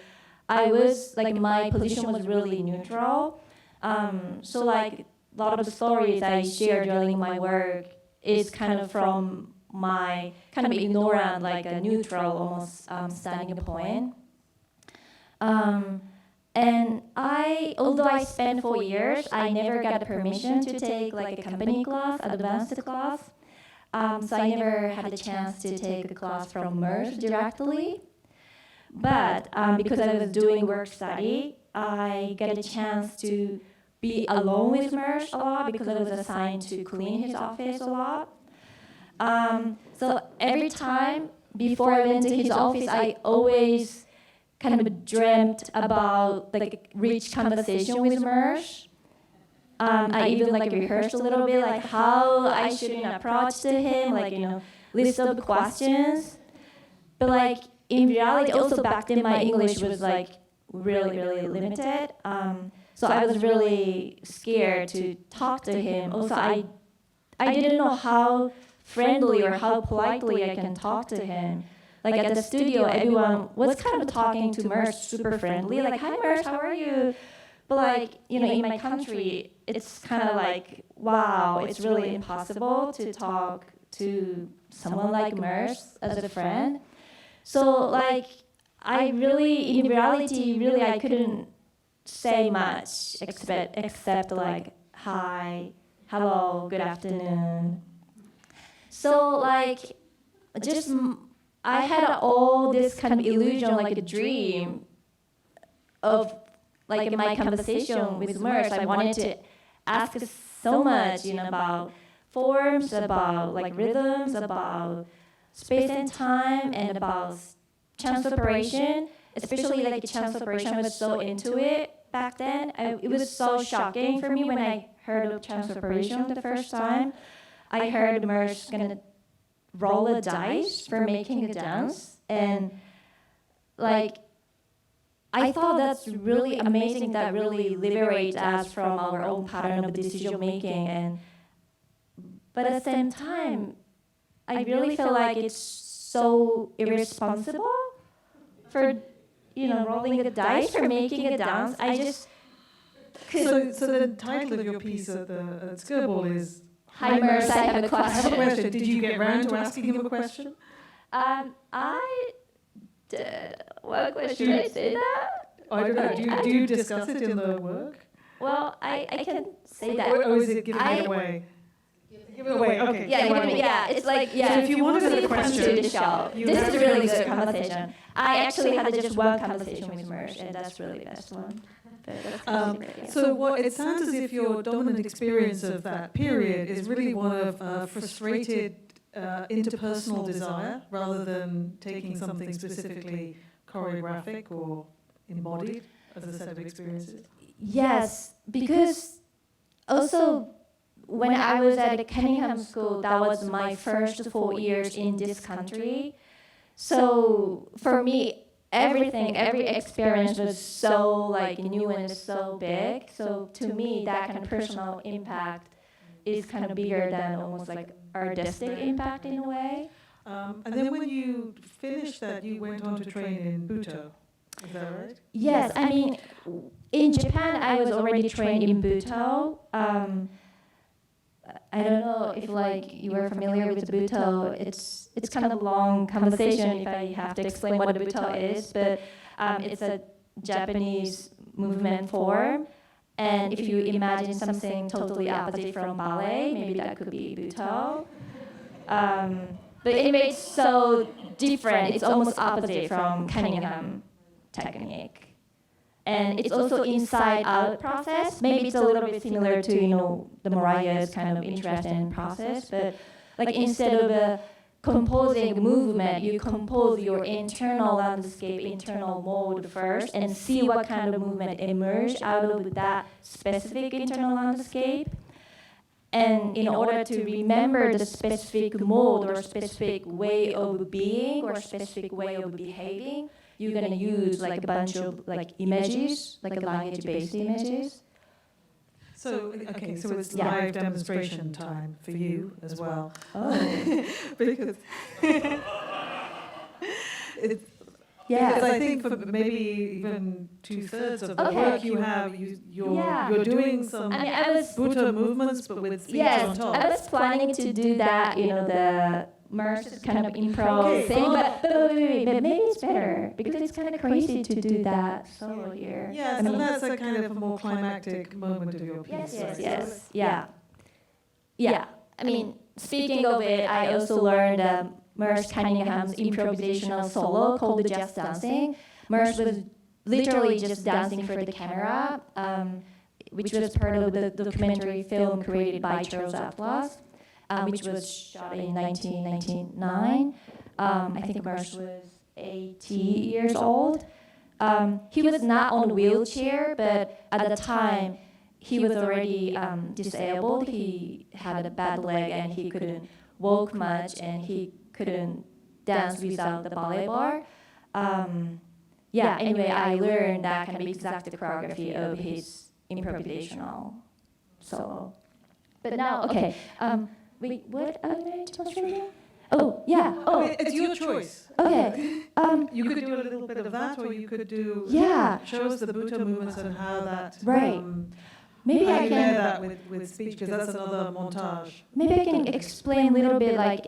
I was my position was really neutral. So a lot of the stories I share during my work is kind of from my kind of ignorant, a neutral almost standing point. And although I spent 4 years, I never got permission to take a company class, advanced class. So I never had a chance to take a class from Merce directly. But because I was doing work study, I got a chance to be alone with Merce a lot because I was assigned to clean his office a lot. So every time before I went to his office, I always kind of dreamt about rich conversation with Merce. I even rehearsed a little bit how I should approach to him, list of questions. But in reality, also back then my English was really, really limited. So I was really scared to talk to him. Also, I didn't know how friendly or how politely I can talk to him. At the studio, everyone was kind of talking to Merce super friendly, hi Merce, how are you? But in my country, it's kind of wow, it's really impossible to talk to someone like Merce as a friend. So I really, in reality, really I couldn't say much except hi, hello, good afternoon. So just I had all this kind of illusion, a dream of in my conversation with Merce. I wanted to ask so much, about forms, about rhythms, about space and time, and about chance operation. Especially chance operation, I was so into it back then. It was so shocking for me when I heard of chance operation the first time. I heard Merce gonna roll a dice for making a dance, and I thought that's really amazing. That really liberates us from our own pattern of decision making. But at the same time, I really feel it's so irresponsible for rolling a dice for making a dance. I just So the title of your piece at Skirball is Hi Merce, I have a question. Did you get round to asking him a question? I did. What question? Did I say that? I don't know. Do you discuss it in the work? Well, I can say that. Or is it giving it away? Give it away. Okay. Yeah. It's So if you wanted a question, to the show. This is a really good conversation. I actually had just one conversation with Merce, and that's really the best one. So what it sounds as if your dominant experience of that period is really one of frustrated interpersonal desire rather than taking something specifically choreographic or embodied as a set of experiences? Yes, because also when I was at the Cunningham School, that was my first 4 years in this country. So for me, every experience was so like new and so big. So to me, that kind of personal impact is kind of bigger than almost like artistic impact in a way. And then when you finished that, you went on to train in Buto. Is that right? Yes, I mean, in Japan, I was already trained in Buto. I don't know if like you are familiar with Buto. It's kind of a long conversation if I have to explain what a Buto is, but it's a Japanese movement form. And if you imagine something totally opposite from ballet, maybe that could be Buto. But anyway, it's so different. It's almost opposite from Cunningham technique. And it's also inside-out process. Maybe it's a little bit similar to, the Moriah's kind of interest in process, but like instead of composing movement, you compose your internal landscape, internal mode first, and see what kind of movement emerge out of that specific internal landscape. And in order to remember the specific mode or specific way of being or specific way of behaving, you're going to use like a bunch of like images, like a language-based images. So it's live demonstration time for you as well. Oh. Because Yeah. because I think for maybe even 2/3 of the Okay. work you have, you're doing some I mean, I was Buto movements, but with speech Yes, on top. I was planning to do that, the Merce kind of improv Okay, thing, so- but maybe it's better because it's kind of crazy to do that solo here. Yes, I mean, and that's a kind of a more climactic moment of your piece. yes, right? yes, yeah. I mean, speaking of it, I also learned Merce Cunningham's improvisational solo called Just Dancing. Merce was literally just dancing for the camera, which was part of the documentary film created by Charles Atlas. Which was shot in 1999. I think Merce was 80 years old. He was not on wheelchair, but at the time, he was already disabled. He had a bad leg and he couldn't walk much and he couldn't dance without the ballet bar. Anyway, I learned that kind of exact choreography of his improvisational solo. But now, okay. Wait, what am I demonstrating? Oh, yeah. Oh, It's your choice. okay. You could do a little bit of that, or you could do show us the Buto movements and how that Right. Maybe how I you layer can. that with speech, because that's another montage. Maybe I can explain a little bit, like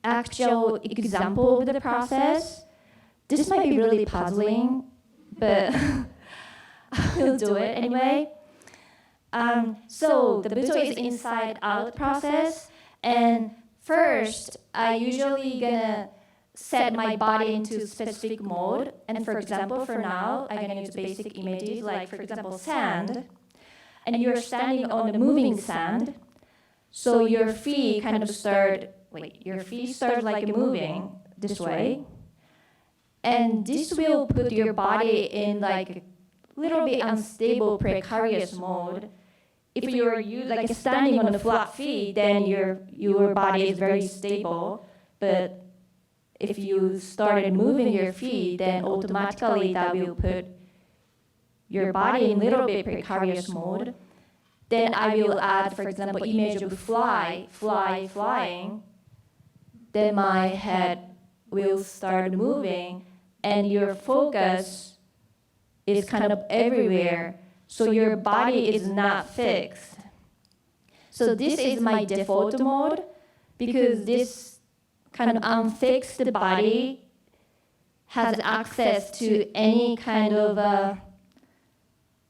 actual example of the process. This might be really puzzling, but I'll do it anyway. So the Buto is inside-out process, and first I usually gonna set my body into specific mode. And for example, for now, I'm gonna use basic images like, for example, sand. And you're standing on the moving sand, so your feet kind of start like moving this way, and this will put your body in like a little bit unstable, precarious mode. If you're like standing on the flat feet, then your body is very stable. But if you started moving your feet, then automatically that will put your body in a little bit precarious mode. Then I will add, for example, image of flying. Then my head will start moving, and your focus is kind of everywhere. So your body is not fixed. So this is my default mode, because this kind of unfixed body has access to any kind of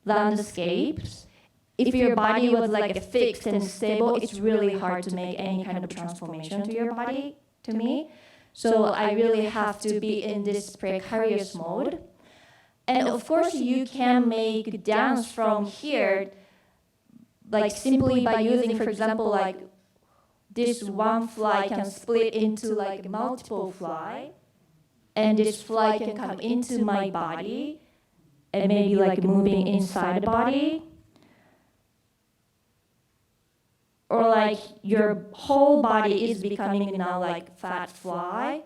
landscapes. If your body was like fixed and stable, it's really hard to make any kind of transformation to your body, to me. So I really have to be in this precarious mode. And of course, you can make dance from here, like simply by using, for example, like this one fly can split into like multiple fly, and this fly can come into my body and maybe like moving inside the body. Or like your whole body is becoming now like fat fly.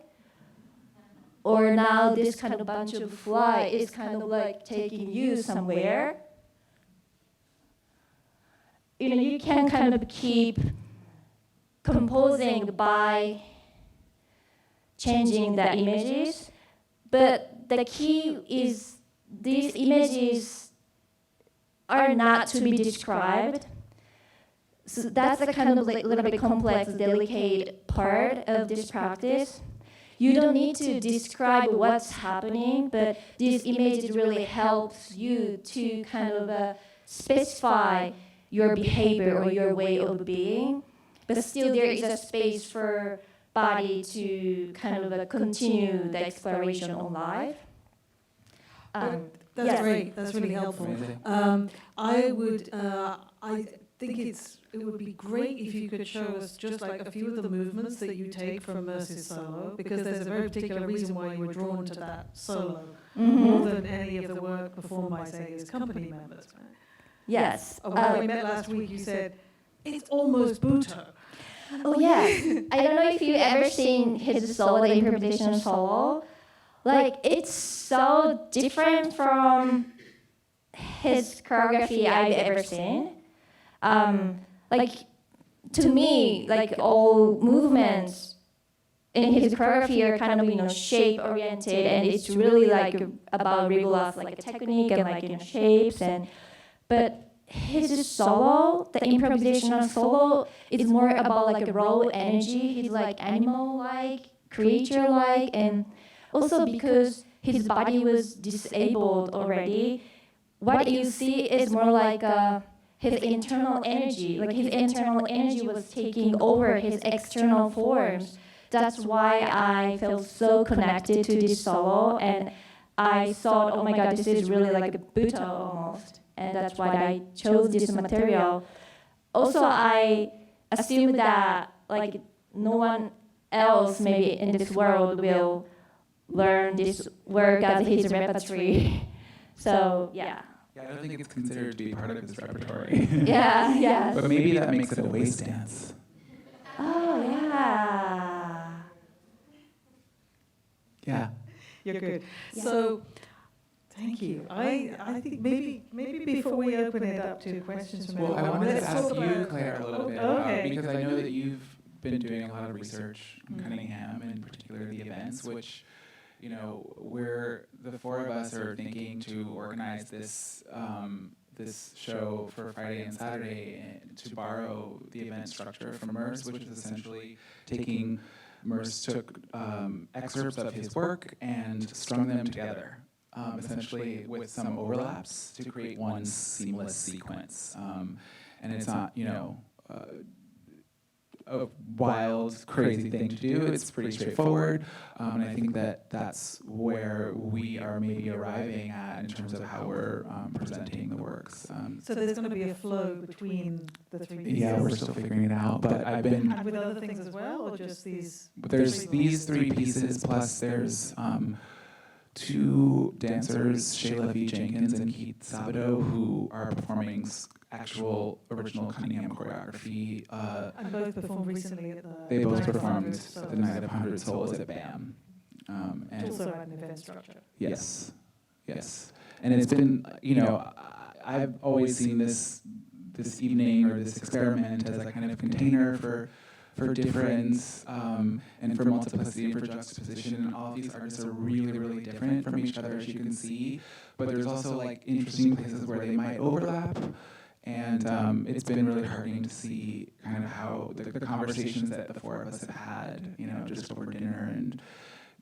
Or now this kind of bunch of fly is kind of like taking you somewhere. You know, you can kind of keep composing by changing the images, but the key is these images are not to be described. So that's the kind of like little bit complex, delicate part of this practice. You don't need to describe what's happening, but this image really helps you to kind of specify your behavior or your way of being. But still there is a space for body to kind of continue the exploration on life. That's yes. great. That's really helpful. I think it would be great if you could show us just like a few of the movements that you take from Merce's solo, because there's a very particular reason why you were drawn to that solo more than any of the work performed by, say, his company members. Yes. When we met last week, you said it's almost Buto. Oh yes. I don't know if you've ever seen his solo, the improvisation solo. Like, it's so different from his choreography I've ever seen. Like, to me, like, all movements in his choreography are kind of, you know, shape-oriented, and it's really, like, about rigorous, like, technique and, like, you know, shapes. But his solo, the improvisational solo, is more about, like, a raw energy. He's, like, animal-like, creature-like, and also because his body was disabled already, what you see is more like his internal energy. Like, his internal energy was taking over his external forms. That's why I felt so connected to this solo, and I thought, oh my God, this is really like a Buto almost. And that's why I chose this material. Also, I assume that like no one else maybe in this world will learn this work as his repertoire. So, yeah. Yeah, I don't think it's considered to be part of his repertoire. Yeah, yeah. But maybe that makes it a waist dance. Oh, yeah. Yeah. You're good. So, thank you. I think maybe before we open it up to questions from Well, I everyone, wanted let's to ask talk you, about... Claire, a little bit Okay. because I know that you've been doing a lot of research on Cunningham, and in particular the events, which, you know, we're the four of us are thinking to organize this this show for Friday and Saturday to borrow the event structure from Merce, which is essentially taking Merce took excerpts of his work and strung them together, essentially with some overlaps to create one seamless sequence. And it's not, you know, a wild, crazy thing to do. It's pretty straightforward, and I think that that's where we are maybe arriving at in terms of how we're presenting the works. So there's going to be a flow between the three pieces? Yeah, we're still figuring it out, but I've been... And with other things as well, or just these? There's these three pieces, plus there's two dancers, Shayla V. Jenkins and Keith Sabato, who are performing actual original Cunningham choreography. And both performed recently at the... They both Night of performed 100 Souls. the Night of 100 Souls at BAM. It's also an event structure. Yes, yes. And it's been, you know, I've always seen this evening or this experiment as a kind of container for difference and for multiplicity and for juxtaposition. And all of these artists are really, really different from each other, as you can see. But there's also like interesting places where they might overlap. And it's been really heartening to see kind of how the conversations that the four of us have had, you know, just over dinner, and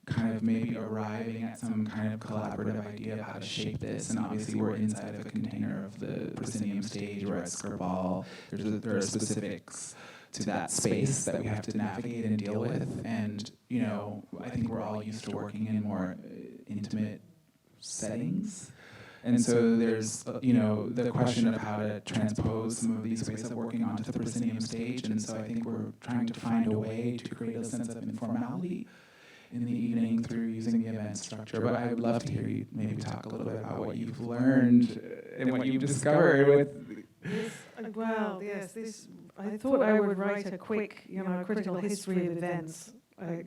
kind of maybe arriving at some kind of collaborative idea of how to shape this. And obviously we're inside of a container of the proscenium stage. We're at Skirball. There are specifics to that space that we have to navigate and deal with. And, you know, I think we're all used to working in more intimate settings. And so there's, the question of how to transpose some of these ways of working onto the proscenium stage. And so I think we're trying to find a way to create a sense of informality in the evening through using the event structure. But I would love to hear you maybe talk a little bit about what you've learned and what you've discovered with... I thought I would write a quick, critical history of events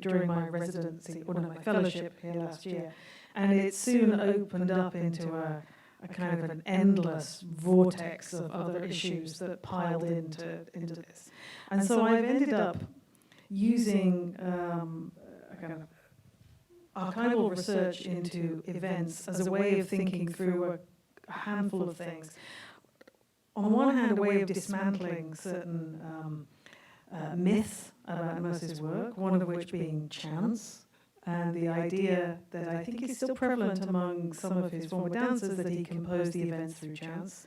during my residency, or my fellowship here last year. And it soon opened up into a kind of an endless vortex of other issues that piled into this. And so I've ended up using a kind of archival research into events as a way of thinking through a handful of things. On the one hand, a way of dismantling certain myths about Merce's work, one of which being chance, and the idea that I think is still prevalent among some of his former dancers that he composed the events through chance.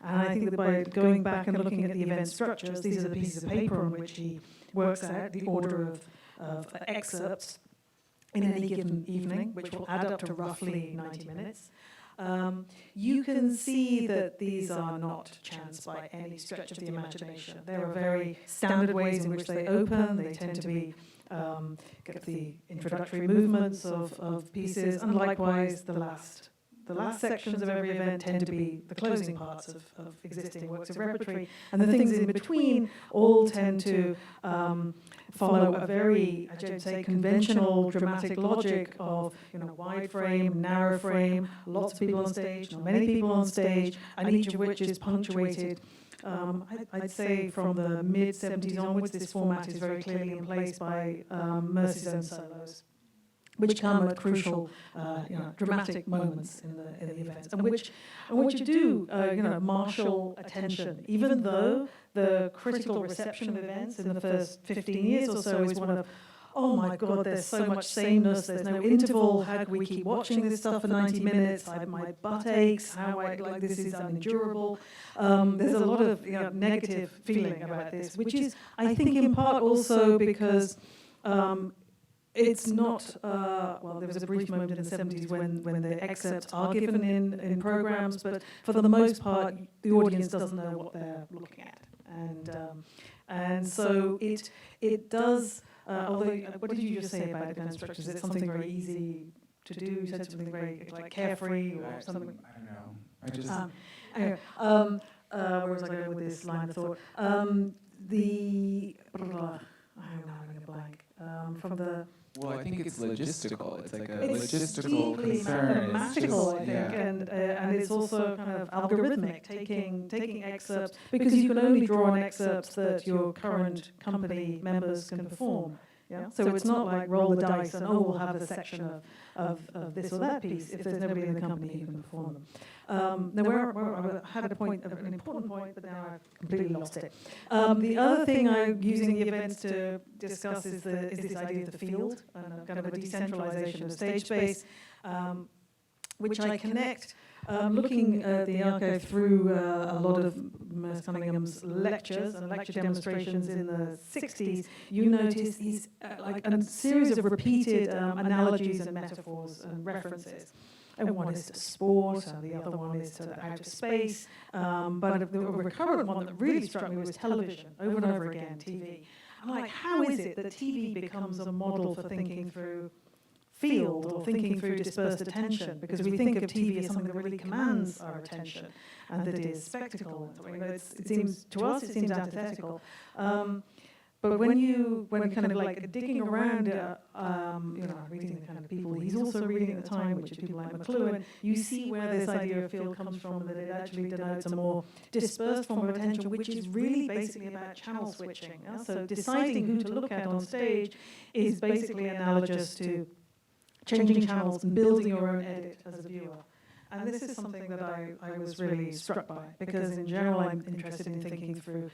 And I think that by going back and looking at the event structures, these are the pieces of paper on which he works out the order of excerpts in any given evening, which will add up to roughly 90 minutes. You can see that these are not chance by any stretch of the imagination. There are very standard ways in which they open. They tend to be the introductory movements of pieces, and likewise the last sections of every event tend to be the closing parts of existing works of repertory, and the things in between all tend to follow a very, I should say, conventional dramatic logic of wide frame, narrow frame, lots of people on stage, not many people on stage, and each of which is punctuated. I'd say from the mid-70s onwards, this format is very clearly in place by Merce's own solos, which come at crucial, dramatic moments in the events, and which you do, marshal attention, even though the critical reception of events in the first 15 years or so is one of, oh my God, there's so much sameness, there's no interval, how can we keep watching this stuff for 90 minutes, my butt aches, this is unendurable. There's a lot of negative feeling about this, which is, I think, in part also because it's not, there was a brief moment in the 70s when the excerpts are given in programs, but for the most part, the audience doesn't know what they're looking at. And so it does, although, what did you just say about event structures? It's something very easy to do. You said something very carefree or something. I don't know. I just... Anyway, where was I going with this line of thought? I'm having a blank. From the... Well, I think it's logistical. It's like a It's logistical deeply concern. mathematical, I think, and it's also kind of algorithmic, taking excerpts, because you can only draw on excerpts that your current company members can perform. Yeah? So it's not like roll the dice and, we'll have a section of this or that piece if there's nobody in the company who can perform them. Now, I had an important point, but now I've completely lost it. The other thing I'm using the events to discuss is this idea of the field, and kind of a decentralization of stage space, which I connect looking at the archive through a lot of Merce Cunningham's lectures and lecture demonstrations in the 60s. You notice these like a series of repeated analogies and metaphors and references. And one is to sport, and the other one is to outer space. But the recurrent one that really struck me was television, over and over again, TV. I'm like, how is it that TV becomes a model for thinking through field or thinking through dispersed attention? Because we think of TV as something that really commands our attention and that is spectacle. It seems to us it seems antithetical. But when kind of like digging around, reading the kind of people he's also reading at the time, which are people like McLuhan, you see where this idea of field comes from, that it actually denotes a more dispersed form of attention, which is really basically about channel switching. Yeah? So deciding who to look at on stage is basically analogous to changing channels and building your own edit as a viewer. And this is something that I was really struck by, because in general I'm interested in thinking through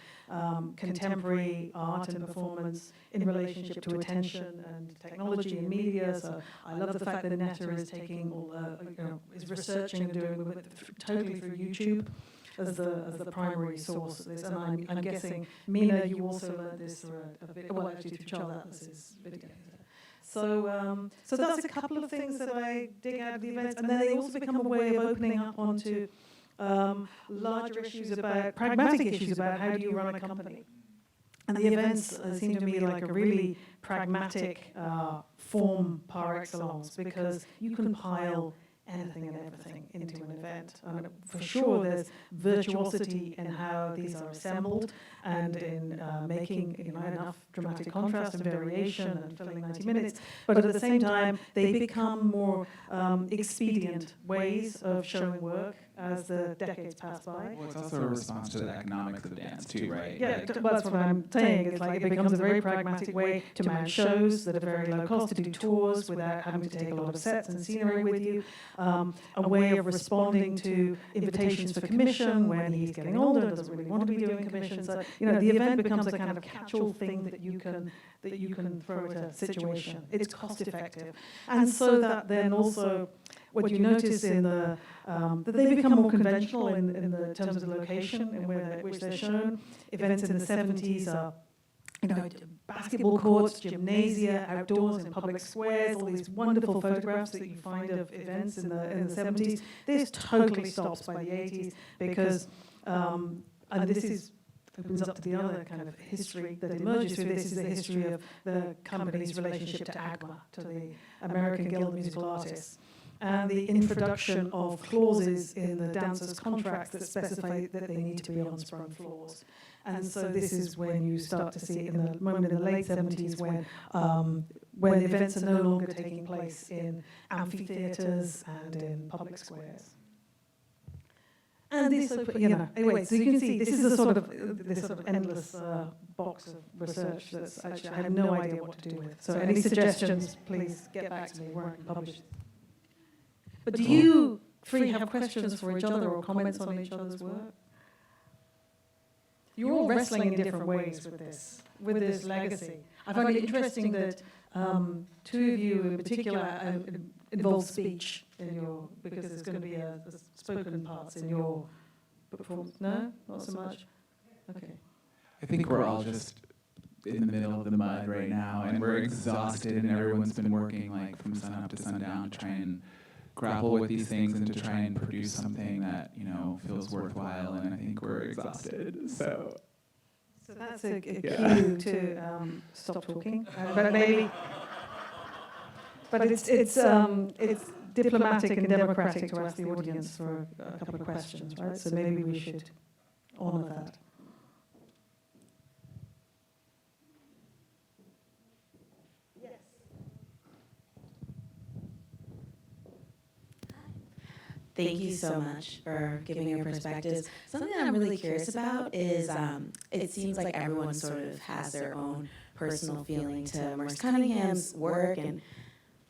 contemporary art and performance in relationship to attention and technology and media. So I love the fact that Netta is taking is researching and doing it totally through YouTube as the primary source of this. And I'm guessing, Mina, you also learned this through a bit, well, actually through Charles Atlas's videos. So that's a couple of things that I dig out of the events, and then they also become a way of opening up onto larger issues about, pragmatic issues about how do you run a company. And the events seem to me like a really pragmatic form par excellence, because you can pile anything and everything into an event. And for sure, there's virtuosity in how these are assembled and in making enough dramatic contrast and variation and filling 90 minutes. But at the same time, they become more expedient ways of showing work as the decades pass by. Well, it's also a response to the economics of dance too, right? Yeah, that's what I'm saying. It's like it becomes a very pragmatic way to mount shows that are very low cost, to do tours without having to take a lot of sets and scenery with you, a way of responding to invitations for commission when he's getting older and doesn't really want to be doing commissions. So, the event becomes a kind of catch-all thing that you can throw at a situation. It's cost effective, and so that then also what you notice in the that they become more conventional in the terms of the location in which they're shown. Events in the 70s are, basketball courts, gymnasia, outdoors in public squares, all these wonderful photographs that you find of events in the 70s. This totally stops by the 80s because, and this opens up to the other kind of history that emerges through this, is the history of the company's relationship to AGMA, to the American Guild of Musical Artists, and the introduction of clauses in the dancers' contracts that specify that they need to be on sprung floors. And so this is when you start to see in the moment in the late 70s when the events are no longer taking place in amphitheatres and in public squares. And this, anyway, so you can see this is a sort of endless box of research that's actually I have no idea what to do with. So any suggestions, please get back to me. We won't publish it. But do you three have questions for each other or comments on each other's work? You're all wrestling in different ways with this legacy. I find it interesting that two of you in particular involve speech in your, because there's going to be a spoken parts in your performance. No? Not so much? Okay. I think we're all just in the middle of the mud right now, and we're exhausted, and everyone's been working like from sun up to sundown to try and grapple with these things and to try and produce something that feels worthwhile. And I think we're exhausted. So that's a cue to stop talking. But it's diplomatic and democratic to ask the audience for a couple of questions, right? So maybe we should honour that. Thank you so much for giving your perspectives. Something that I'm really curious about is it seems like everyone sort of has their own personal feeling to Merce Cunningham's work and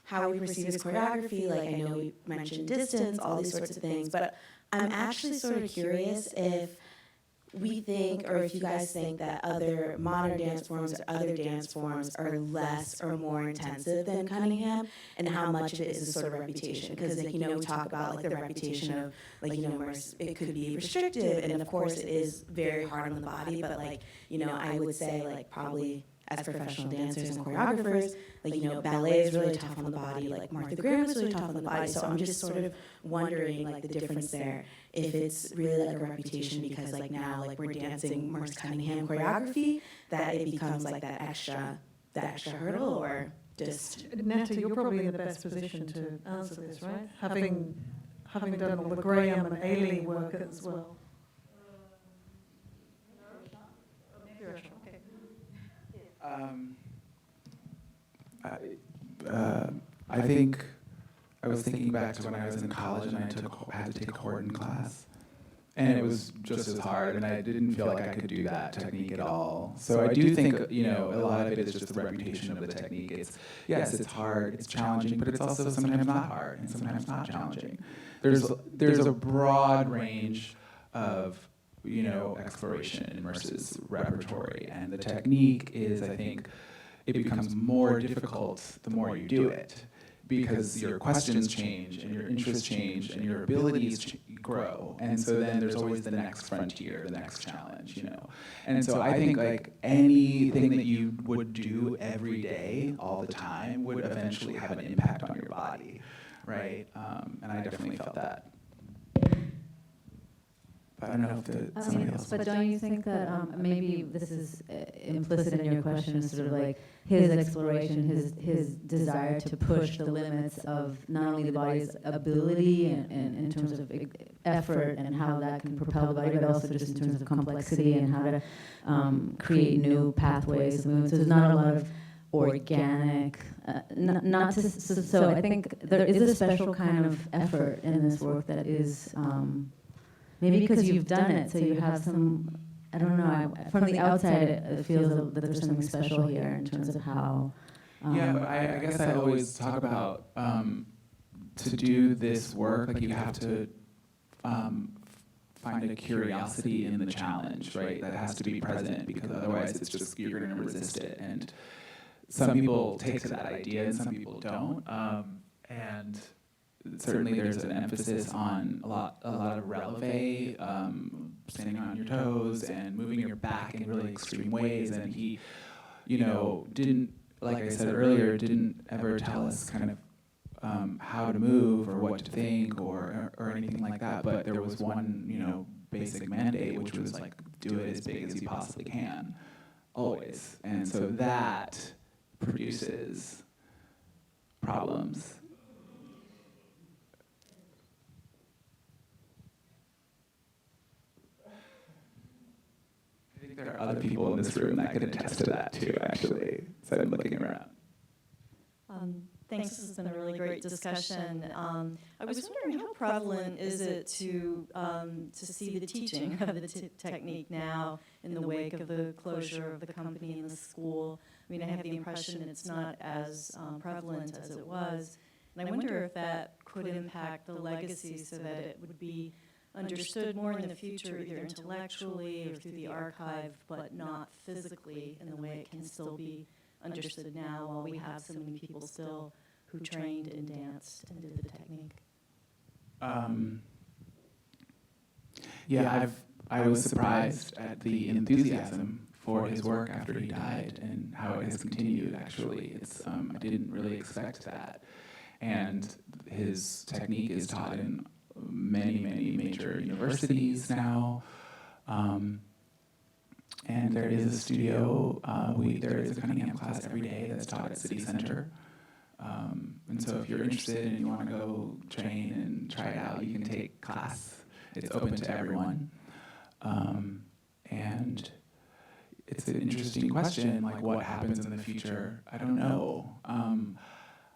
how we perceive his choreography. Like, I know we mentioned distance, all these sorts of things, but I'm actually sort of curious if we think, or if you guys think that other modern dance forms or other dance forms are less or more intensive than Cunningham, and how much of it is a sort of reputation. Because, we talk about, the reputation of, Merce, it could be restrictive, and of course it is very hard on the body, but, I would say, probably as professional dancers and choreographers, ballet is really tough on the body, Martha Graham is really tough on the body, so I'm just sort of wondering, the difference there, if it's really a reputation because, now, we're dancing Merce Cunningham choreography, that it becomes, that extra hurdle, or just... Netta, you're probably in the best position to answer this, right? Having done all the Graham and Ailey work as well. I think I was thinking back to when I was in college and I had to take a Horton class, and it was just as hard, and I didn't feel like I could do that technique at all. So I do think a lot of it is just the reputation of the technique. It's hard, it's challenging, but it's also sometimes not hard and sometimes not challenging. There's a broad range of exploration in Merce's repertory, and the technique is, I think, it becomes more difficult the more you do it, because your questions change and your interests change and your abilities grow. And so then there's always the next frontier, the next challenge, you know. And so I think like anything that you would do every day, all the time, would eventually have an impact on your body, right? And I definitely felt that. But I don't know if somebody else. But don't you think that maybe this is implicit in your question, sort of like his exploration, his desire to push the limits of not only the body's ability and in terms of effort and how that can propel the body, but also just in terms of complexity and how to create new pathways of movement. So there's not a lot of organic, so I think there is a special kind of effort in this work that is. Maybe because you've done it, so you have some, I don't know, from the outside it feels that there's something special here in terms of how... yeah, but I guess I always talk about, to do this work, like you have to find a curiosity in the challenge, right? That has to be present, because otherwise it's just, you're gonna resist it. And some people take to that idea and some people don't. And certainly there's an emphasis on a lot of releve, standing on your toes and moving your back in really extreme ways. And he, you know, didn't, like I said earlier, didn't ever tell us kind of how to move or what to think or anything like that. But there was one, you know, basic mandate, which was like, do it as big as you possibly can, always. And so that produces problems. There are other people in this room that could attest to that too, actually, so I'm looking around. Thanks, this has been a really great discussion. I was wondering, how prevalent is it to see the teaching of the technique now in the wake of the closure of the company and the school? I mean, I have the impression it's not as prevalent as it was, and I wonder if that could impact the legacy so that it would be understood more in the future, either intellectually or through the archive, but not physically in the way it can still be understood now, while we have so many people still who trained and danced and did the technique. Yeah, I was surprised at the enthusiasm for his work after he died and how it has continued, actually. It's I didn't really expect that. And his technique is taught in many major universities now. And there is a studio, there is a Cunningham class every day that's taught at City Center. And so if you're interested and you want to go train and try it out, you can take class. It's open to everyone. And it's an interesting question, like what happens in the future? I don't know.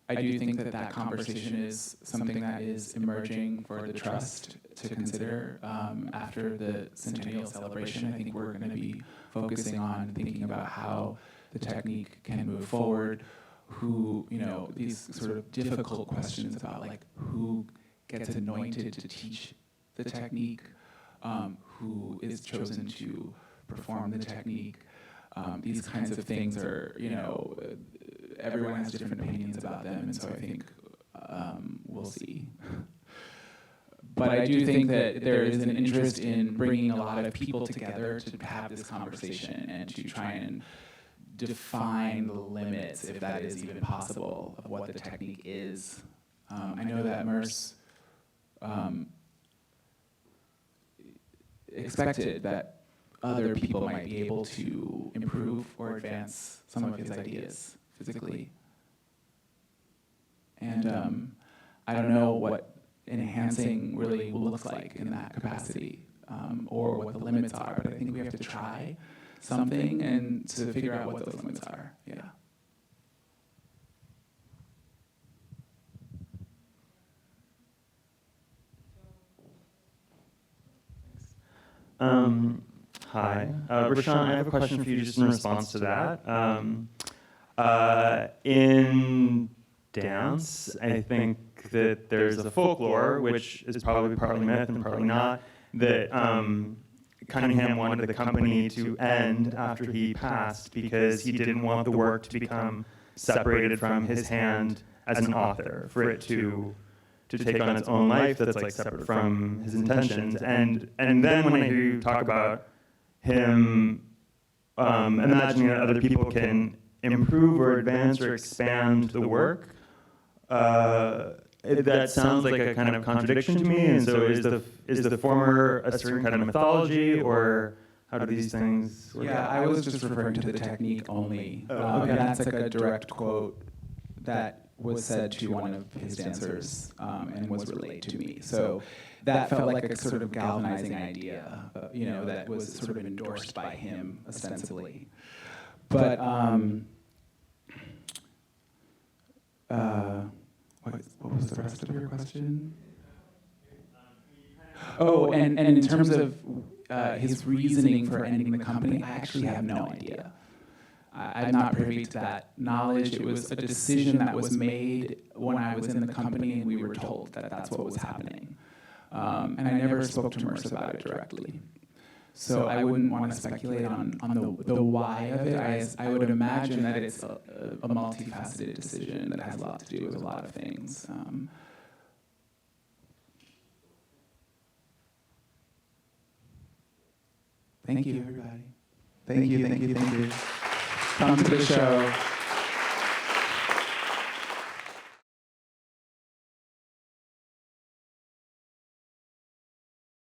I do think that conversation is something that is emerging for the trust to consider after the centennial celebration. I think we're going to be focusing on thinking about how the technique can move forward, who, you know, these sort of difficult questions about like who gets anointed to teach the technique, who is chosen to perform the technique. These kinds of things are, you know, everyone has different opinions about them, and so I think we'll see. But I do think that there is an interest in bringing a lot of people together to have this conversation and to try and define the limits, if that is even possible, of what the technique is. I know that Merce expected that other people might be able to improve or advance some of his ideas physically. And I don't know what enhancing really looks like in that capacity, or what the limits are, but I think we have to try something and to figure out what those limits are, yeah. Hi, Rashaun, I have a question for you just in response to that. In dance, I think that there's a folklore, which is probably partly myth and partly not, that Cunningham wanted the company to end after he passed because he didn't want the work to become separated from his hand as an author, for it to to take on its own life that's like separate from his intentions. And then when I hear you talk about him imagining that other people can improve or advance or expand the work, that sounds like a kind of contradiction to me. And so is the former a certain kind of mythology, or how do these things work Yeah, out? I was just referring to the technique only. Okay. And that's like a direct quote that was said to one of his dancers and was relayed to me. So that felt like a sort of galvanizing idea, that was sort of endorsed by him ostensibly. But what was the rest of your question? Oh, and in terms of his reasoning for ending the company, I actually have no idea. I'm not privy to that knowledge. It was a decision that was made when I was in the company, and we were told that that's what was happening. And I never spoke to Merce about it directly. So I wouldn't want to speculate on the why of it. I would imagine that it's a multifaceted decision that has a lot to do with a lot of things. Thank you, everybody. Thank you. Come to the show.